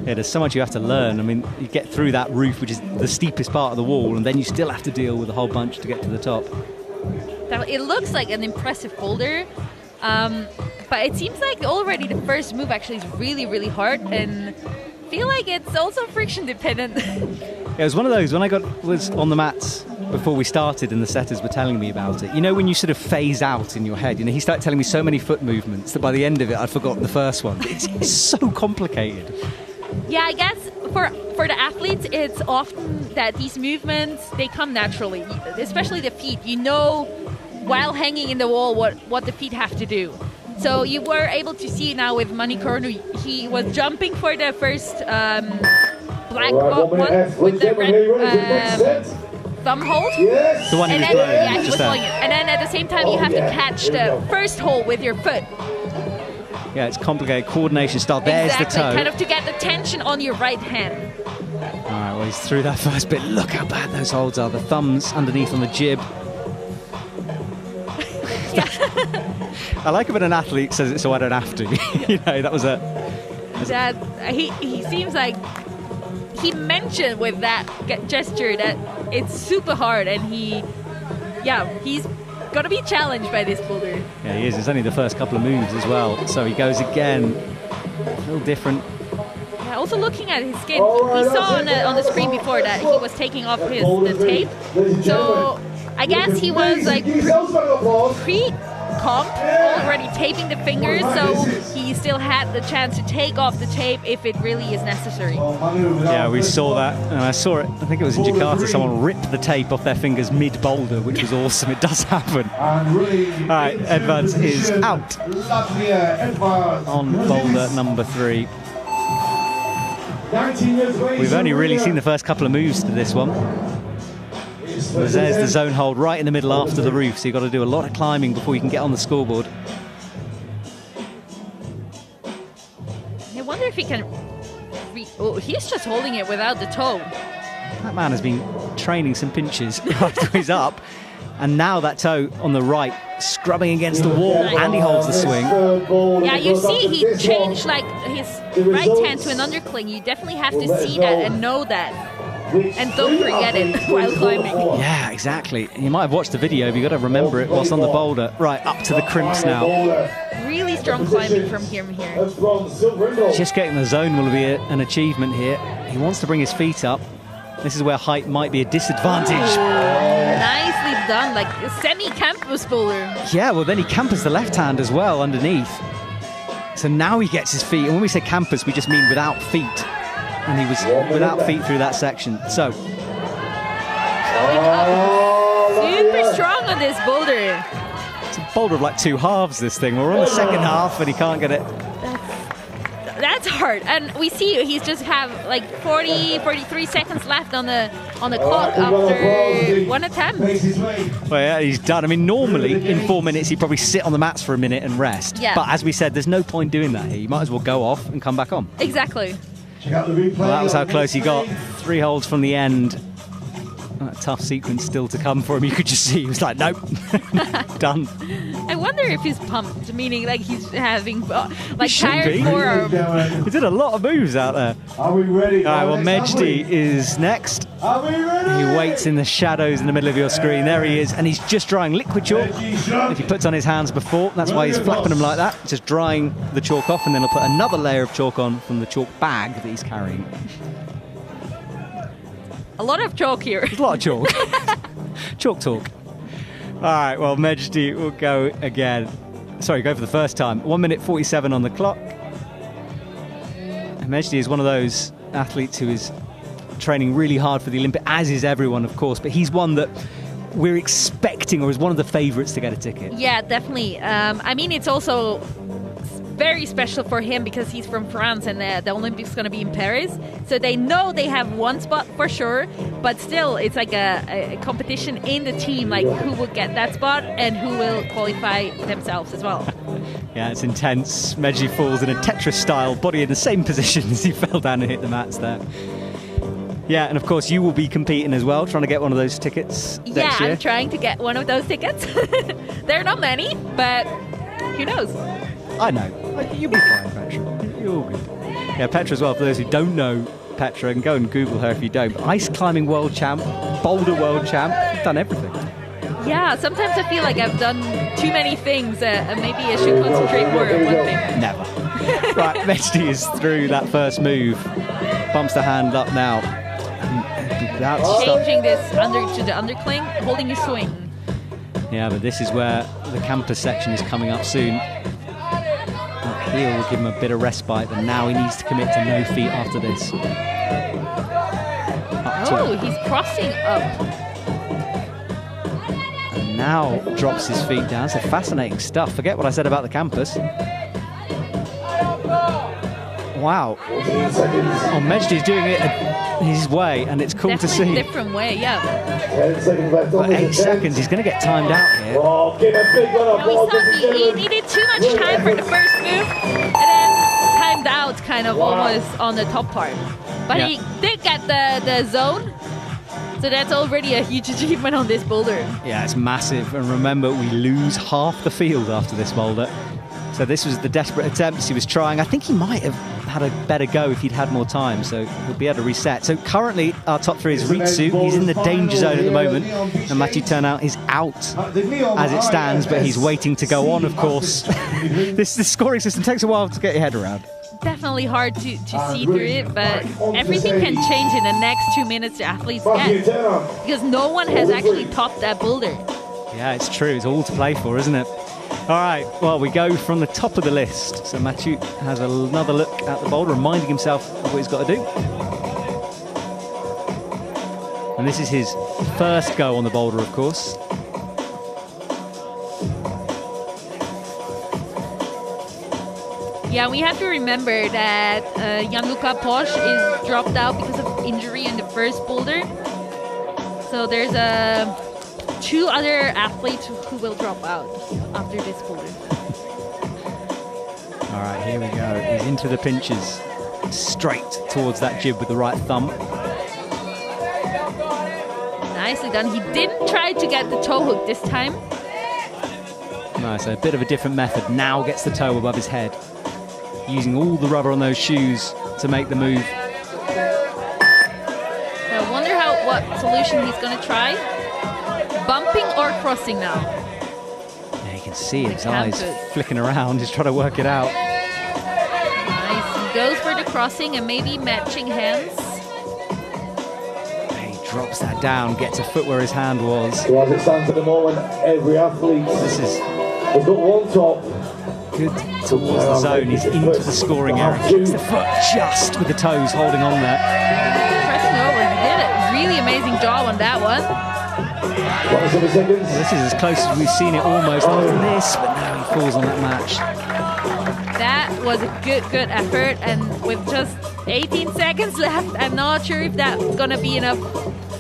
[SPEAKER 2] Yeah, there's so much you have to learn. I mean, you get through that roof, which is the steepest part of the wall, and then you still have to deal with a whole bunch to get to the top.
[SPEAKER 5] It looks like an impressive boulder, but it seems like already the first move actually is really, really hard, and I feel like it's also friction dependent.
[SPEAKER 2] It was one of those, when I was on the mats before we started and the setters were telling me about it, you know, when you sort of phase out in your head, you know, he started telling me so many foot movements that by the end of it I'd forgotten the first one. It's so complicated.
[SPEAKER 5] Yeah, I guess for the athletes, it's often that these movements, they come naturally, especially the feet. You know, while hanging in the wall, what the feet have to do. So you were able to see now with Manicornu, he was jumping for the first black one with the red thumb hold.
[SPEAKER 1] Yes.
[SPEAKER 2] The one he was
[SPEAKER 5] And then,
[SPEAKER 2] blowing,
[SPEAKER 5] yeah, he
[SPEAKER 2] just
[SPEAKER 5] was
[SPEAKER 2] there.
[SPEAKER 5] blowing it. And then at the same time, you have to catch the first hole with your foot.
[SPEAKER 2] Yeah, it's complicated coordination style. There's
[SPEAKER 5] Exactly,
[SPEAKER 2] the toe.
[SPEAKER 5] kind of to get the tension on your right hand.
[SPEAKER 2] All right, well, he's through that first bit. Look how bad those holds are. The thumbs underneath on the jib. I like it when an athlete says it so I don't have to. You know, that was a...
[SPEAKER 5] That he seems like he mentioned with that gesture that it's super hard, and he's gonna be challenged by this boulder.
[SPEAKER 2] Yeah, he is. It's only the first couple of moves as well. So he goes again. A little different.
[SPEAKER 5] Yeah, also looking at his skin, we saw on the screen before that he was taking off the tape. So I guess he was like pre-comp, already taping the fingers, so he still had the chance to take off the tape if it really is necessary.
[SPEAKER 2] Yeah, we saw that, and I saw it. I think it was in Jakarta. Someone ripped the tape off their fingers mid-boulder, which was awesome. It does happen. All right, Edwards is out on boulder number 3. We've only really seen the first couple of moves to this one. There's the zone hold right in the middle after the roof, so you've got to do a lot of climbing before you can get on the scoreboard.
[SPEAKER 5] I wonder if he can... he's just holding it without the toe.
[SPEAKER 2] That man has been training some pinches after he's up, and now that toe on the right, scrubbing against the wall, and he holds the swing.
[SPEAKER 5] Yeah, you see he changed like his right hand to an undercling. You definitely have to see that and know that. And don't forget it while climbing.
[SPEAKER 2] Yeah, exactly. You might have watched the video, but you've got to remember it whilst on the boulder. Right, up to the crimps now.
[SPEAKER 5] Really strong climbing from him here.
[SPEAKER 2] Just getting the zone will be an achievement here. He wants to bring his feet up. This is where height might be a disadvantage.
[SPEAKER 5] Nicely done, like a semi-campus boulder.
[SPEAKER 2] Yeah, well then he campers the left hand as well underneath. So now he gets his feet, and when we say campus, we just mean without feet. And he was without feet through that section. So
[SPEAKER 5] super strong on this boulder.
[SPEAKER 2] it's a boulder of like 2 halves, this thing. We're on the second half and he can't get it.
[SPEAKER 5] That's hard. And we see he's just have like 43 seconds left on the clock after one attempt.
[SPEAKER 2] Well, yeah, he's done. I mean, normally in 4 minutes he'd probably sit on the mats for a minute and rest.
[SPEAKER 5] Yeah.
[SPEAKER 2] But as we said, there's no point doing that here. You might as well go off and come back on.
[SPEAKER 5] Exactly.
[SPEAKER 2] Well, that was how close he got. 3 holds from the end. A tough sequence still to come for him. You could just see he was like, nope, done.
[SPEAKER 5] I wonder if he's pumped, meaning like he's having like
[SPEAKER 2] Should
[SPEAKER 5] tired
[SPEAKER 2] be.
[SPEAKER 5] forearm.
[SPEAKER 2] He did a lot of moves out there.
[SPEAKER 1] Are we ready?
[SPEAKER 2] All right, well, Mejdi is next.
[SPEAKER 1] Are we ready?
[SPEAKER 2] He waits in the shadows in the middle of your screen. There he is, and he's just drying liquid chalk. If he puts on his hands before, that's why he's flapping them like that, just drying the chalk off, and then he'll put another layer of chalk on from the chalk bag that he's carrying.
[SPEAKER 5] A lot of chalk here.
[SPEAKER 2] There's a lot of chalk. Chalk talk. All right, well, Mejdi will go again. Sorry, go for the first time. 1 minute 47 on the clock. And Mejdi is one of those athletes who is training really hard for the Olympic, as is everyone, of course, but he's one that we're expecting or is one of the favourites to get a ticket.
[SPEAKER 5] Yeah, definitely. I mean, it's also very special for him because he's from France and the Olympics is going to be in Paris. So they know they have one spot for sure, but still it's like a competition in the team, like who will get that spot and who will qualify themselves as well.
[SPEAKER 2] Yeah, it's intense. Medji falls in a Tetris-style body in the same position as he fell down and hit the mats there. Yeah, and of course you will be competing as well, trying to get one of those tickets next year.
[SPEAKER 5] I'm trying to get one of those tickets. There are not many, but who knows?
[SPEAKER 2] I know. You'll be fine, Petra. You're all good. Yeah, Petra as well, for those who don't know Petra, and go and Google her if you don't. Ice climbing world champ, boulder world champ, done everything.
[SPEAKER 5] Yeah, sometimes I feel like I've done too many things and maybe I should concentrate more on one thing.
[SPEAKER 2] Never. Right, Medji is through that first move. Bumps the hand up now.
[SPEAKER 5] Changing this under to the undercling, holding his swing.
[SPEAKER 2] Yeah, but this is where the campus section is coming up soon. That heel will give him a bit of respite, but now he needs to commit to no feet after this.
[SPEAKER 5] He's crossing up.
[SPEAKER 2] And now drops his feet down. So fascinating stuff. Forget what I said about the campus. Wow. Oh, Medji's doing it his way, and it's cool to see.
[SPEAKER 5] Different way, yeah.
[SPEAKER 1] 10 seconds left on
[SPEAKER 2] But 8 seconds, he's going to get timed out here.
[SPEAKER 1] Oh, give a big one up,
[SPEAKER 5] We thought he needed too much time for the first move, and then timed out kind of almost on the top part. But he did get the zone, so that's already a huge achievement on this boulder.
[SPEAKER 2] Yeah, it's massive. And remember, we lose half the field after this boulder. So this was the desperate attempts he was trying. I think he might have had a better go if he'd had more time, so he'll be able to reset. So currently, our top three is Ritsu. He's in the danger zone at the moment. And Matthew Turnout is out as it stands, but he's waiting to go on, of course. This scoring system takes a while to get your head around.
[SPEAKER 5] Definitely hard to see through it, but everything can change in the next 2 minutes the athletes get. Because no one has actually topped that boulder.
[SPEAKER 2] Yeah, it's true. It's all to play for, isn't it? All right, well, we go from the top of the list. So Mathieu has another look at the boulder, reminding himself of what he's got to do. And this is his first go on the boulder, of course.
[SPEAKER 5] Yeah, we have to remember that Gianluca Posch is dropped out because of injury in the first boulder. So there's two other athletes who will drop out after this boulder.
[SPEAKER 2] All right, here we go. He's into the pinches, straight towards that jib with the right thumb.
[SPEAKER 5] Nicely done. He didn't try to get the toe hook this time.
[SPEAKER 2] Nice, a bit of a different method. Now gets the toe above his head, using all the rubber on those shoes to make the move.
[SPEAKER 5] I wonder what solution he's going to try. Bumping or crossing now?
[SPEAKER 2] Yeah, you can see his eyes flicking around. He's trying to work it out.
[SPEAKER 5] Nice. He goes for the crossing and maybe matching hands.
[SPEAKER 2] He drops that down, gets a foot where his hand was.
[SPEAKER 1] So as it stands at the moment, every athlete has got one top.
[SPEAKER 2] Good towards the zone. He's into the scoring area. Gets the foot just with the toes holding on there.
[SPEAKER 5] Pressing over. He did a really amazing job on that one.
[SPEAKER 1] 27 seconds.
[SPEAKER 2] This is as close as we've seen it almost after this, but now he falls on that match.
[SPEAKER 5] That was a good effort, and with just 18 seconds left, I'm not sure if that's going to be enough.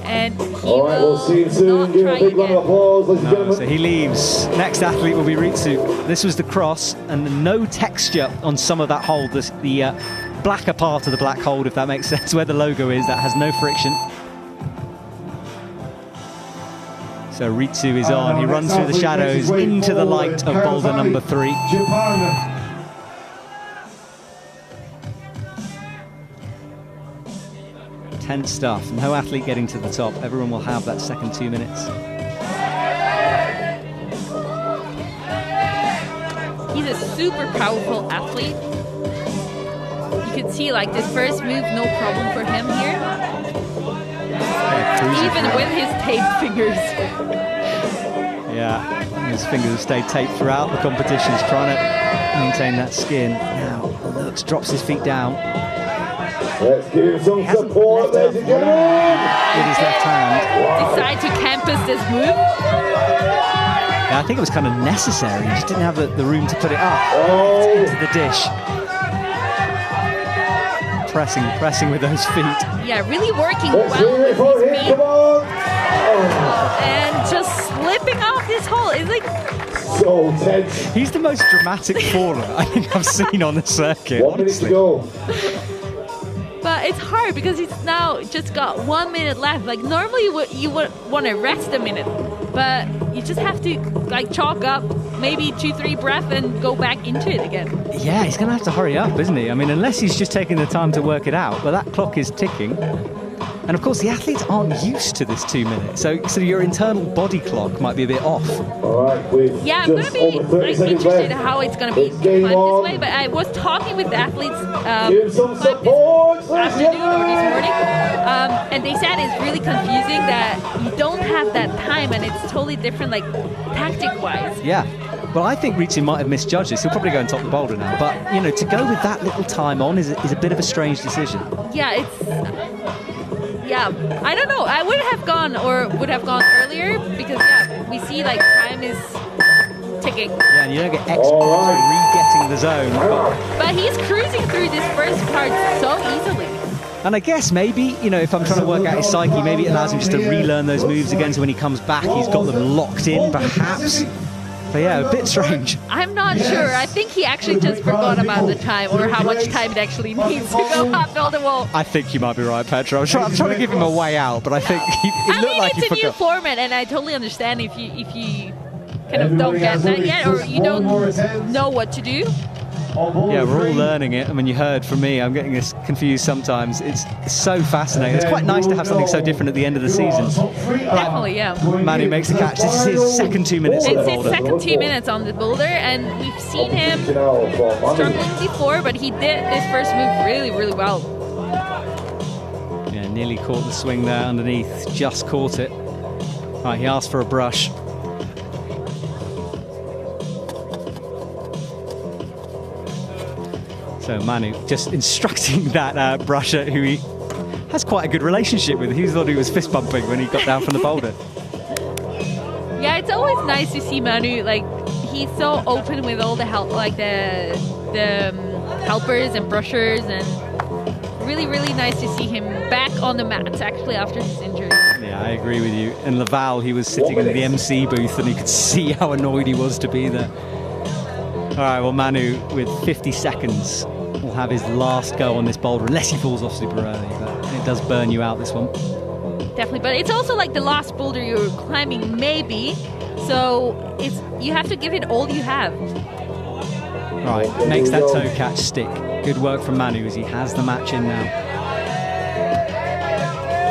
[SPEAKER 5] And he
[SPEAKER 1] we'll see him soon. Give a big round of applause, ladies and gentlemen.
[SPEAKER 2] So he leaves. Next athlete will be Ritsu. This was the cross, and no texture on some of that hold. The blacker part of the black hold, if that makes sense, where the logo is, that has no friction. So Ritsu is on. He runs through the shadows into the light of boulder number 3. Tense stuff. No athlete getting to the top. Everyone will have that second 2 minutes.
[SPEAKER 5] He's a super powerful athlete. You can see like this first move, no problem for him here.
[SPEAKER 2] Yeah,
[SPEAKER 5] even with his taped fingers.
[SPEAKER 2] Yeah, his fingers have stayed taped throughout the competition. He's trying to maintain that skin. Now looks, drops his feet down.
[SPEAKER 1] Let's give him some support, ladies and gentlemen.
[SPEAKER 2] With his left hand.
[SPEAKER 5] Decide to campus this move.
[SPEAKER 2] Yeah, I think it was kind of necessary. He just didn't have the room to put it up into the dish. Pressing with those feet.
[SPEAKER 5] Yeah, really working well with his feet. And just slipping off this hole. It's like...
[SPEAKER 1] So tense.
[SPEAKER 2] He's the most dramatic faller I think I've seen on the circuit.
[SPEAKER 1] 1 minute to go.
[SPEAKER 5] But it's hard because he's now just got 1 minute left. Like normally you would want to rest a minute, but you just have to like chalk up maybe 2-3 breaths and go back into it again.
[SPEAKER 2] Yeah, he's going to have to hurry up, isn't he? I mean, unless he's just taking the time to work it out, but that clock is ticking. And of course, the athletes aren't used to this 2 minutes, so your internal body clock might be a bit off.
[SPEAKER 1] All right,
[SPEAKER 5] yeah, I'm going to be like, interested in how it's going to be climbed this way, but I was talking with the athletes this afternoon or this morning, and they said it's really confusing that you don't have that time and it's totally different, like tactic-wise.
[SPEAKER 2] Yeah. Well, I think Ritsu might have misjudged this. He'll probably go and top the boulder now. But, you know, to go with that little time on is a bit of a strange decision.
[SPEAKER 5] Yeah, yeah, I don't know. I would have gone earlier because, yeah, we see, like, time is ticking.
[SPEAKER 2] Yeah, and you don't get extra for re-getting the zone.
[SPEAKER 5] But he's cruising through this first part so easily.
[SPEAKER 2] And I guess maybe, you know, if I'm trying to work out his psyche, maybe it allows him just to relearn those moves again, so when he comes back, he's got them locked in, perhaps. But yeah, a bit strange.
[SPEAKER 5] I'm not sure. I think he actually just forgot about the time or how much time it actually needs to go up all the wall.
[SPEAKER 2] I think you might be right, Petra. I'm trying to give him a way out, but I think it looked like he forgot.
[SPEAKER 5] It's a new format, and I totally understand if you kind of don't get that yet or you don't know what to do.
[SPEAKER 2] Yeah, we're all learning it. I mean, you heard from me, I'm getting this confused sometimes. It's so fascinating. It's quite nice to have something so different at the end of the season.
[SPEAKER 5] Definitely, yeah.
[SPEAKER 2] Manu makes the catch. This is his second 2 minutes on the boulder.
[SPEAKER 5] It's his second 2 minutes on the boulder, and we've seen him struggling before, but he did this first move really, really well.
[SPEAKER 2] Yeah, nearly caught the swing there underneath. Just caught it. Right, he asked for a brush. So Manu just instructing that brusher who he has quite a good relationship with. He thought he was fist bumping when he got down from the boulder.
[SPEAKER 5] Yeah, it's always nice to see Manu. Like, he's so open with all the help, like the helpers and brushers, and really, really nice to see him back on the mats actually after his injury.
[SPEAKER 2] Yeah, I agree with you. In Laval, he was sitting in the MC booth and you could see how annoyed he was to be there. All right, well, Manu, with 50 seconds, will have his last go on this boulder, unless he falls off super early. But it does burn you out, this one.
[SPEAKER 5] Definitely, but it's also like the last boulder you're climbing, maybe. So you have to give it all you have.
[SPEAKER 2] Right, makes that toe catch stick. Good work from Manu as he has the match in now.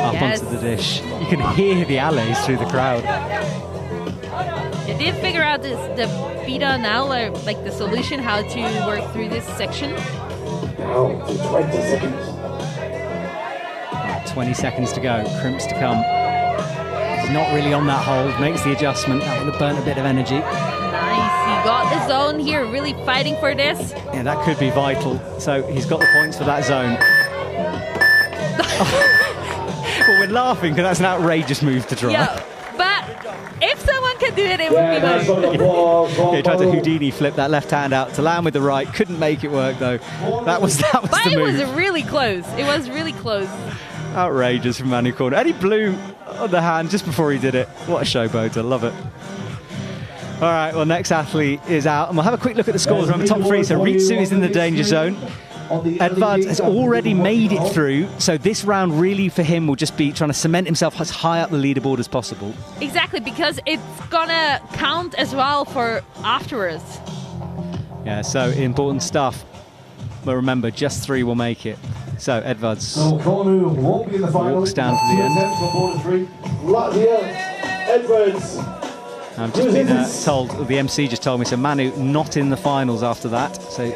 [SPEAKER 2] Up onto the dish. You can hear the allays through the crowd.
[SPEAKER 5] I did figure out the beta now, like the solution, how to work through this section.
[SPEAKER 1] Now to 20 seconds.
[SPEAKER 2] Right, 20 seconds to go. Crimps to come. He's not really on that hold. Makes the adjustment. That would have burnt a bit of energy.
[SPEAKER 5] Nice. He got the zone here. Really fighting for this.
[SPEAKER 2] Yeah, that could be vital. So he's got the points for that zone. Well, we're laughing because that's an outrageous move to try.
[SPEAKER 5] Yeah, but if someone can do it, it would be Manu.
[SPEAKER 2] Yeah, he tried to Houdini flip that left hand out to land with the right. Couldn't make it work though. That was
[SPEAKER 5] but
[SPEAKER 2] the move.
[SPEAKER 5] It was really close. It was really close.
[SPEAKER 2] Outrageous from Manu Corner. And he blew on the hand just before he did it. What a showboat. I love it. All right, well, next athlete is out. And we'll have a quick look at the scores. Remember, top three. So Ritsu is in the danger zone. Edvards has already made it through, so this round really for him will just be trying to cement himself as high up the leaderboard as possible.
[SPEAKER 5] Exactly, because it's gonna count as well for afterwards.
[SPEAKER 2] Yeah, so important stuff. But remember, just three will make it. So Edvards
[SPEAKER 1] won't be in the final.
[SPEAKER 2] Walks down to the end.
[SPEAKER 1] Latvia, Edvards.
[SPEAKER 2] I've just been told, the MC just told me, so Manu not in the finals after that. So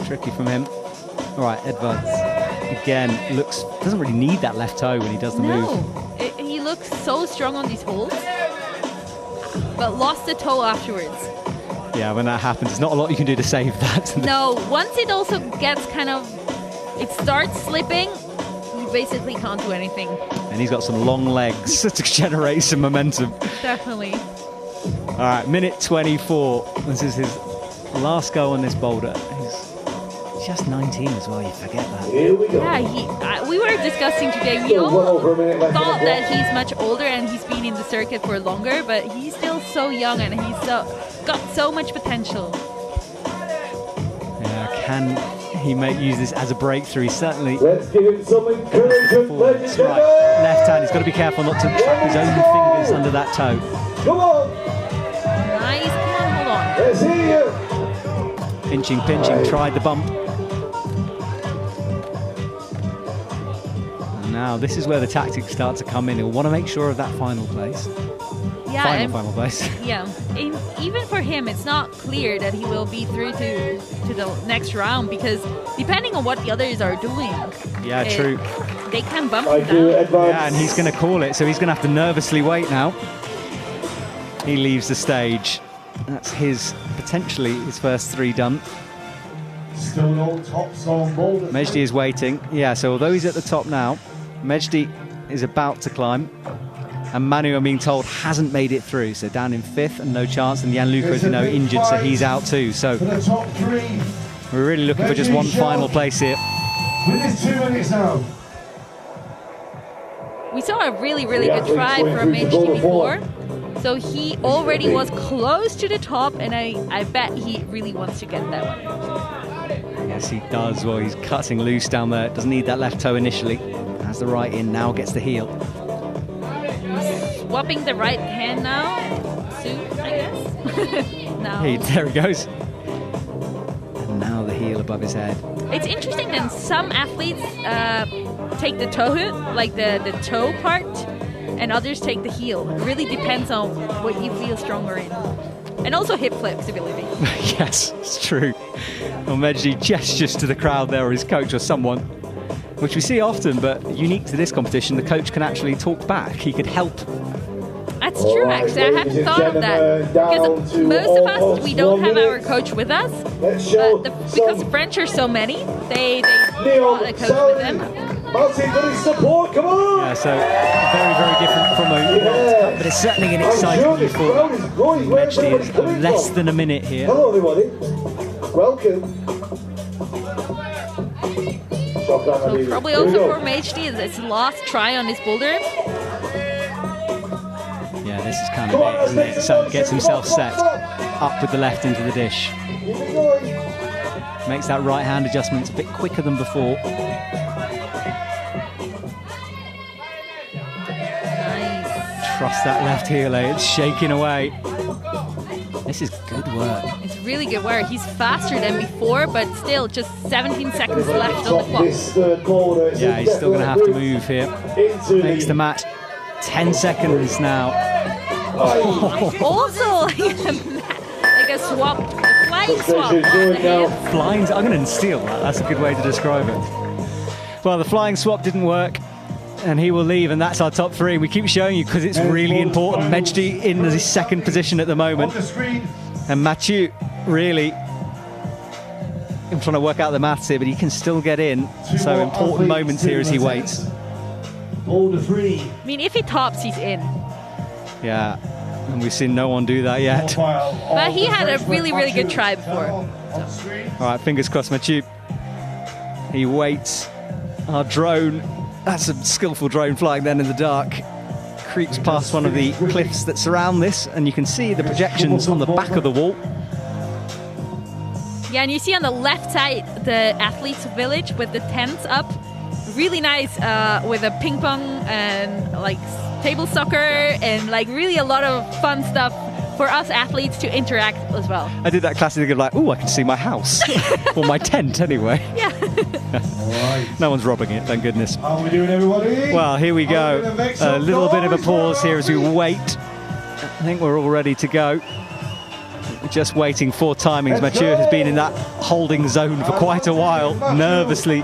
[SPEAKER 2] tricky from him. All right, Edvards again doesn't really need that left toe when he does the move.
[SPEAKER 5] He looks so strong on these holes, but lost the toe afterwards.
[SPEAKER 2] Yeah, when that happens, there's not a lot you can do to save that.
[SPEAKER 5] No, once it also gets it starts slipping, you basically can't do anything.
[SPEAKER 2] And he's got some long legs to generate some momentum.
[SPEAKER 5] Definitely.
[SPEAKER 2] All right, minute 24. This is his last go on this boulder. He's just 19 as well, you forget that.
[SPEAKER 1] Here we go.
[SPEAKER 5] Yeah, we were discussing today, we all
[SPEAKER 1] Well over a minute left
[SPEAKER 5] thought
[SPEAKER 1] in the
[SPEAKER 5] that he's much older and he's been in the circuit for longer, but he's still so young and he's got so much potential.
[SPEAKER 2] Yeah, can he use this as a breakthrough? He certainly.
[SPEAKER 1] Let's give him some encouragement, ladies and
[SPEAKER 2] Right,
[SPEAKER 1] gentlemen.
[SPEAKER 2] left hand. He's got to be careful not to trap his own fingers under that toe.
[SPEAKER 1] Come on,
[SPEAKER 5] Nice, come on, hold on.
[SPEAKER 1] let's hear you.
[SPEAKER 2] Pinching, tried the bump. And now this is where the tactics start to come in. He'll want to make sure of that final place.
[SPEAKER 5] Yeah,
[SPEAKER 2] Final place.
[SPEAKER 5] yeah. Even for him, it's not clear that he will be through to the next round because depending on what the others are doing,
[SPEAKER 2] Yeah, true.
[SPEAKER 5] they can bump
[SPEAKER 1] I
[SPEAKER 5] him
[SPEAKER 1] do
[SPEAKER 5] down.
[SPEAKER 1] advance.
[SPEAKER 2] Yeah, and he's going to call it, so he's going to have to nervously wait now. He leaves the stage. That's potentially his first 3 done.
[SPEAKER 1] Still on top zone, Boulder.
[SPEAKER 2] Mejdi is waiting. Yeah, so although he's at the top now, Mejdi is about to climb. And Manu, I'm being told, hasn't made it through. So down in 5th and no chance. And Gianluca, as we know, injured, so he's out too. So
[SPEAKER 1] For the top 3.
[SPEAKER 2] we're really looking for just one final place here.
[SPEAKER 1] Within 2 minutes now.
[SPEAKER 5] We saw a really good try from HT before. So he already was close to the top, and I bet he really wants to get that one.
[SPEAKER 2] Yes, he does. Well, he's cutting loose down there. Doesn't need that left toe initially. Has the right in, now gets the heel.
[SPEAKER 5] Swapping the right hand now, soon, I guess. Now.
[SPEAKER 2] There he goes. And now the heel above his head.
[SPEAKER 5] It's interesting that some athletes take the toe hook, like the toe part, and others take the heel. It really depends on what you feel stronger in. And also hip flexibility.
[SPEAKER 2] Yes, it's true. Well, Mejdi gestures to the crowd there, or his coach or someone, which we see often, but unique to this competition, the coach can actually talk back. He could help.
[SPEAKER 5] That's true, actually. I hadn't thought of that. Because most of us, we don't have our coach with us. Because the French are so many, they brought a coach with them.
[SPEAKER 1] Martin, got his support, come on!
[SPEAKER 2] Yeah, so very different from a World Cup, but it's certainly an exciting for Mejdi. It's less than a minute here.
[SPEAKER 1] Hello, everybody. Welcome.
[SPEAKER 5] So probably also for HT, it's his last try on this boulder.
[SPEAKER 2] Yeah, this is kind of it, isn't it? So gets himself set up with the left into the dish. Makes that right hand adjustment a bit quicker than before.
[SPEAKER 5] Nice.
[SPEAKER 2] Trust that left heel, it's shaking away. This is good work.
[SPEAKER 5] It's really good work. He's faster than before, but still just 17 seconds left on the clock.
[SPEAKER 2] Yeah, he's still going to have to move here. Makes the match 10 seconds now.
[SPEAKER 5] Also, like a swap, a flying swap. On the heel.
[SPEAKER 2] Flying, I'm going to steal that. That's a good way to describe it. Well, the flying swap didn't work, and he will leave, and that's our top 3. We keep showing you because it's really important. Mejdi in the 2nd position at the moment. And Mathieu, really, I'm trying to work out the maths here, but he can still get in. So important moments here as he waits.
[SPEAKER 1] Boulder 3.
[SPEAKER 5] I mean, if he tops, he's in.
[SPEAKER 2] Yeah, and we've seen no one do that yet.
[SPEAKER 5] But he had a really good try before.
[SPEAKER 2] All right, fingers crossed, Mathieu. He waits. Our drone, that's a skillful drone flying then in the dark, creeps past one of the cliffs that surround this, and you can see the projections on the back of the wall.
[SPEAKER 5] Yeah, and you see on the left side the athletes village with the tents up. Really nice with a ping pong and like table soccer and like really a lot of fun stuff for us athletes to interact as well.
[SPEAKER 2] I did that classic thing of like, oh, I can see my house. Or my tent anyway.
[SPEAKER 5] Yeah.
[SPEAKER 2] No one's robbing it, thank goodness.
[SPEAKER 1] How are we doing, everybody?
[SPEAKER 2] Well, here we go. A little bit of a pause here as we wait. I think we're all ready to go. Just waiting for timings. Mathieu has been in that holding zone for quite a while, nervously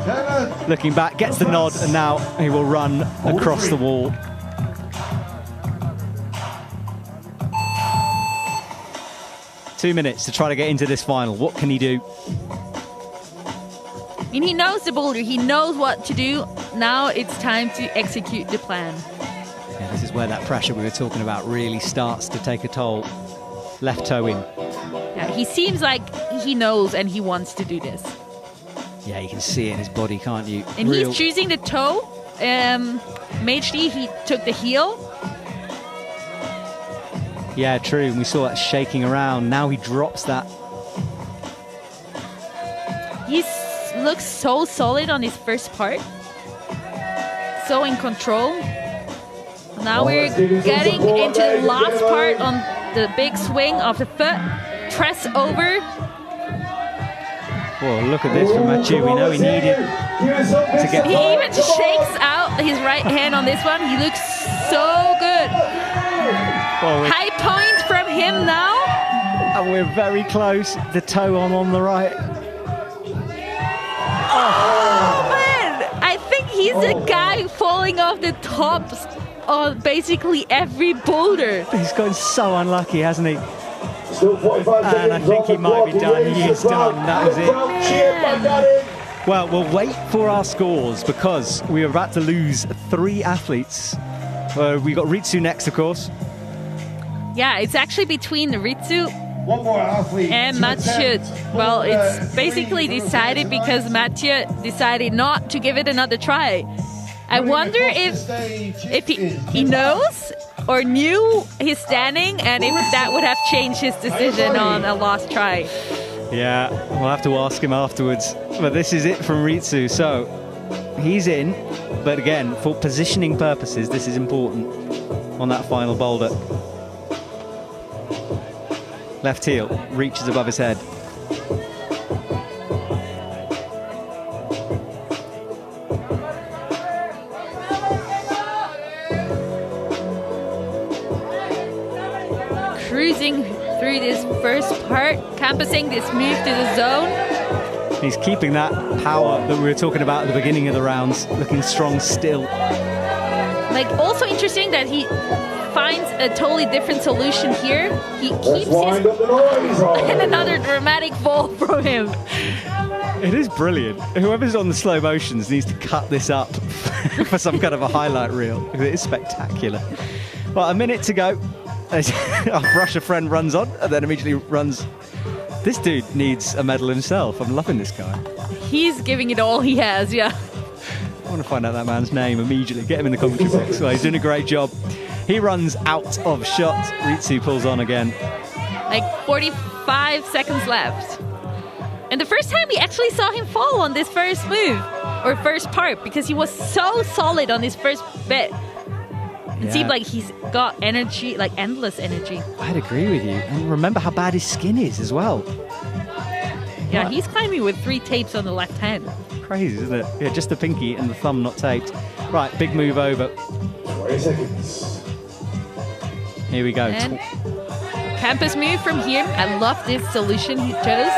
[SPEAKER 2] looking back, gets the nod, and now he will run across the wall. Two minutes to try to get into this final. What can he do?
[SPEAKER 5] I mean, he knows the boulder. He knows what to do. Now it's time to execute the plan.
[SPEAKER 2] Yeah, this is where that pressure we were talking about really starts to take a toll. Left toe in.
[SPEAKER 5] Yeah, he seems like he knows and he wants to do this.
[SPEAKER 2] Yeah, you can see it in his body, can't you?
[SPEAKER 5] And he's choosing the toe. MHD, he took the heel.
[SPEAKER 2] Yeah, true. And we saw that shaking around. Now he drops that.
[SPEAKER 5] He looks so solid on his first part. So in control. Now we're getting into the last part on the big swing of the foot. Press over.
[SPEAKER 2] Whoa, look at this from Mathieu. We know he needed to get...
[SPEAKER 5] He even shakes out his right hand on this one. He looks so good.
[SPEAKER 2] Well,
[SPEAKER 5] high point from him now.
[SPEAKER 2] And we're very close. The toe on the right.
[SPEAKER 5] Oh, man. I think he's the guy falling off the tops of basically every boulder.
[SPEAKER 2] He's gone so unlucky, hasn't he? And I think he might be done. He is done. That was it.
[SPEAKER 5] Man.
[SPEAKER 2] Well, we'll wait for our scores because we are about to lose 3 athletes. We got Ritsu next, of course.
[SPEAKER 5] Yeah, it's actually between Ritsu
[SPEAKER 1] One more athlete
[SPEAKER 5] and Mathieu. Well, it's basically decided because Mathieu decided not to give it another try. I wonder if he knows or knew his standing and if that would have changed his decision on a last try.
[SPEAKER 2] Yeah, we'll have to ask him afterwards. But this is it from Ritsu. So he's in. But again, for positioning purposes, this is important on that final boulder. Left heel reaches above his head.
[SPEAKER 5] Cruising through this first part, campusing this move to the zone.
[SPEAKER 2] He's keeping that power that we were talking about at the beginning of the rounds, looking strong still.
[SPEAKER 5] Like, also interesting that he finds a totally different solution here. He keeps his... and another dramatic fall from him.
[SPEAKER 2] It is brilliant. Whoever's on the slow motions needs to cut this up for some kind of a highlight reel. It is spectacular. Well, a minute to go. Our Russia friend runs on and then immediately runs. This dude needs a medal himself. I'm loving this guy.
[SPEAKER 5] He's giving it all he has, yeah.
[SPEAKER 2] I want to find out that man's name immediately. Get him in the commentary box. Well, he's doing a great job. He runs out of shot. Ritsu pulls on again.
[SPEAKER 5] Like 45 seconds left. And the first time we actually saw him fall on this first move, or first part, because he was so solid on his first bit. It seemed like he's got energy, like endless energy.
[SPEAKER 2] I'd agree with you. And remember how bad his skin is as well.
[SPEAKER 5] Yeah, he's climbing with 3 tapes on the left hand.
[SPEAKER 2] Crazy, isn't it? Yeah, just the pinky and the thumb not taped. Right, big move over.
[SPEAKER 1] 20 seconds.
[SPEAKER 2] Here we go.
[SPEAKER 5] And campus move from him. I love this solution he chose.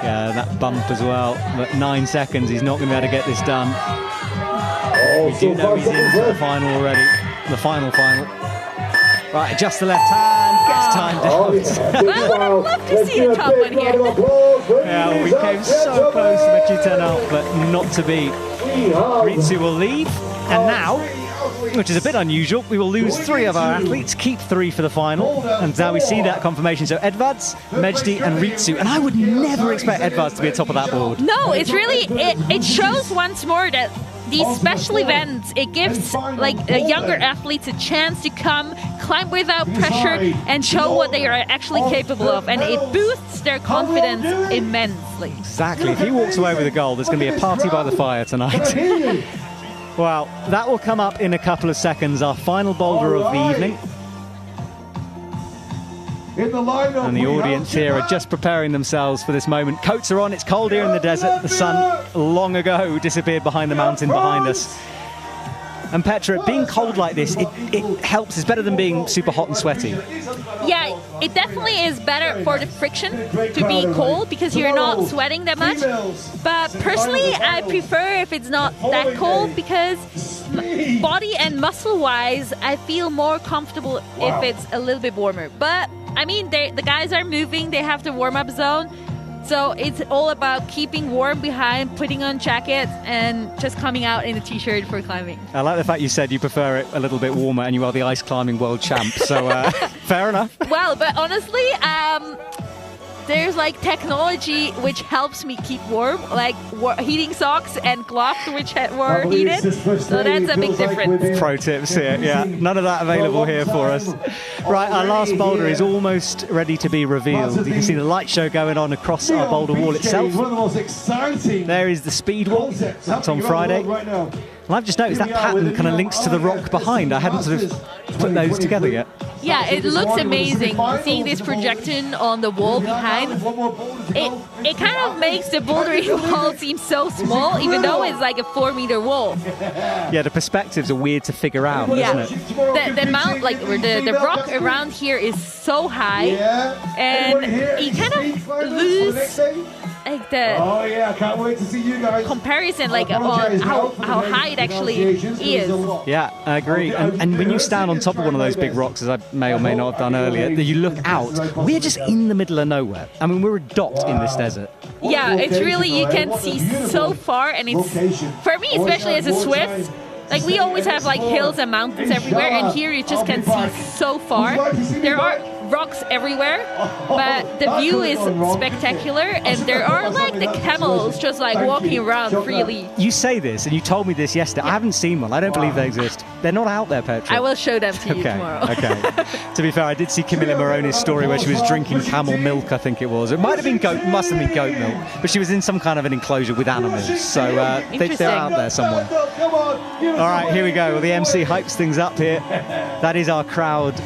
[SPEAKER 2] Yeah, that bump as well. But 9 seconds, he's not going to be able to get this done. We do know he's into the final already. The final. Right, adjust the left hand. Gets timed out.
[SPEAKER 5] I would love to see a top one here.
[SPEAKER 2] Yeah, we came so close to Mathieu Tenal, but not to be. Ritsu will leave. And now, which is a bit unusual, we will lose 3 of our athletes, keep 3 for the final. And now we see that confirmation. So Edvards, Mejdi and Ritsu. And I would never expect Edvards to be at top of that board.
[SPEAKER 5] No, it's really, it shows once more that these special events, it gives like younger athletes a chance to come, climb without pressure, and show what they are actually capable of. And it boosts their confidence immensely.
[SPEAKER 2] Exactly. If he walks away with a goal, there's going to be a party by the fire tonight. Well, that will come up in a couple of seconds. Our final boulder of the evening. And the audience here are just preparing themselves for this moment. Coats are on, it's cold here in the desert. The sun long ago disappeared behind the mountain behind us. And Petra, being cold like this, it helps. It's better than being super hot and sweaty.
[SPEAKER 5] Yeah, it definitely is better for the friction to be cold because you're not sweating that much. But personally, I prefer if it's not that cold because body and muscle-wise, I feel more comfortable if it's a little bit warmer. But I mean, the guys are moving. They have the warm-up zone. So it's all about keeping warm behind, putting on jackets, and just coming out in a t-shirt for climbing.
[SPEAKER 2] I like the fact you said you prefer it a little bit warmer, and you are the ice climbing world champ. So fair enough.
[SPEAKER 5] Well, but honestly, there's like technology which helps me keep warm, like heating socks and gloves which were heated. So that's a big difference.
[SPEAKER 2] Pro tips here, yeah. None of that available here for us. Right, our last boulder is almost ready to be revealed. You can see the light show going on across our boulder wall itself. There is the speed wall. That's on Friday. And I've just noticed that pattern kind of links to the rock behind. I hadn't sort of put those together yet.
[SPEAKER 5] Yeah, it looks amazing. Seeing this projection on the wall behind, it kind of makes the bouldering wall seem so small, even though it's like a 4-meter wall.
[SPEAKER 2] Yeah, the perspectives are weird to figure out, isn't it?
[SPEAKER 5] The mount, like the rock around here is so high, and you kind of lose like the
[SPEAKER 1] I can't wait to see you guys.
[SPEAKER 5] comparison, like on how high it actually is.
[SPEAKER 2] Yeah, I agree. And when you stand on top of one of those big rocks, as I may or may not have done earlier, that you look out, we're just in the middle of nowhere. I mean, we're a dot in this desert.
[SPEAKER 5] Yeah, it's really, you can see so far, and it's, for me, especially as a Swiss, like we always have like hills and mountains everywhere, and here you just can see so far. There are rocks everywhere, but the view is spectacular, and there are like the camels just like walking around freely.
[SPEAKER 2] You say this, and you told me this yesterday. I haven't seen one. I don't believe they exist. They're not out there, Petra.
[SPEAKER 5] I will show them to you tomorrow.
[SPEAKER 2] Okay. To be fair, I did see Camilla Moroni's story where she was drinking camel milk, I think it was. It might have been must have been goat milk, but she was in some kind of an enclosure with animals. So they're out there somewhere. All right, here we go. Well, the MC hypes things up here. That is our crowd,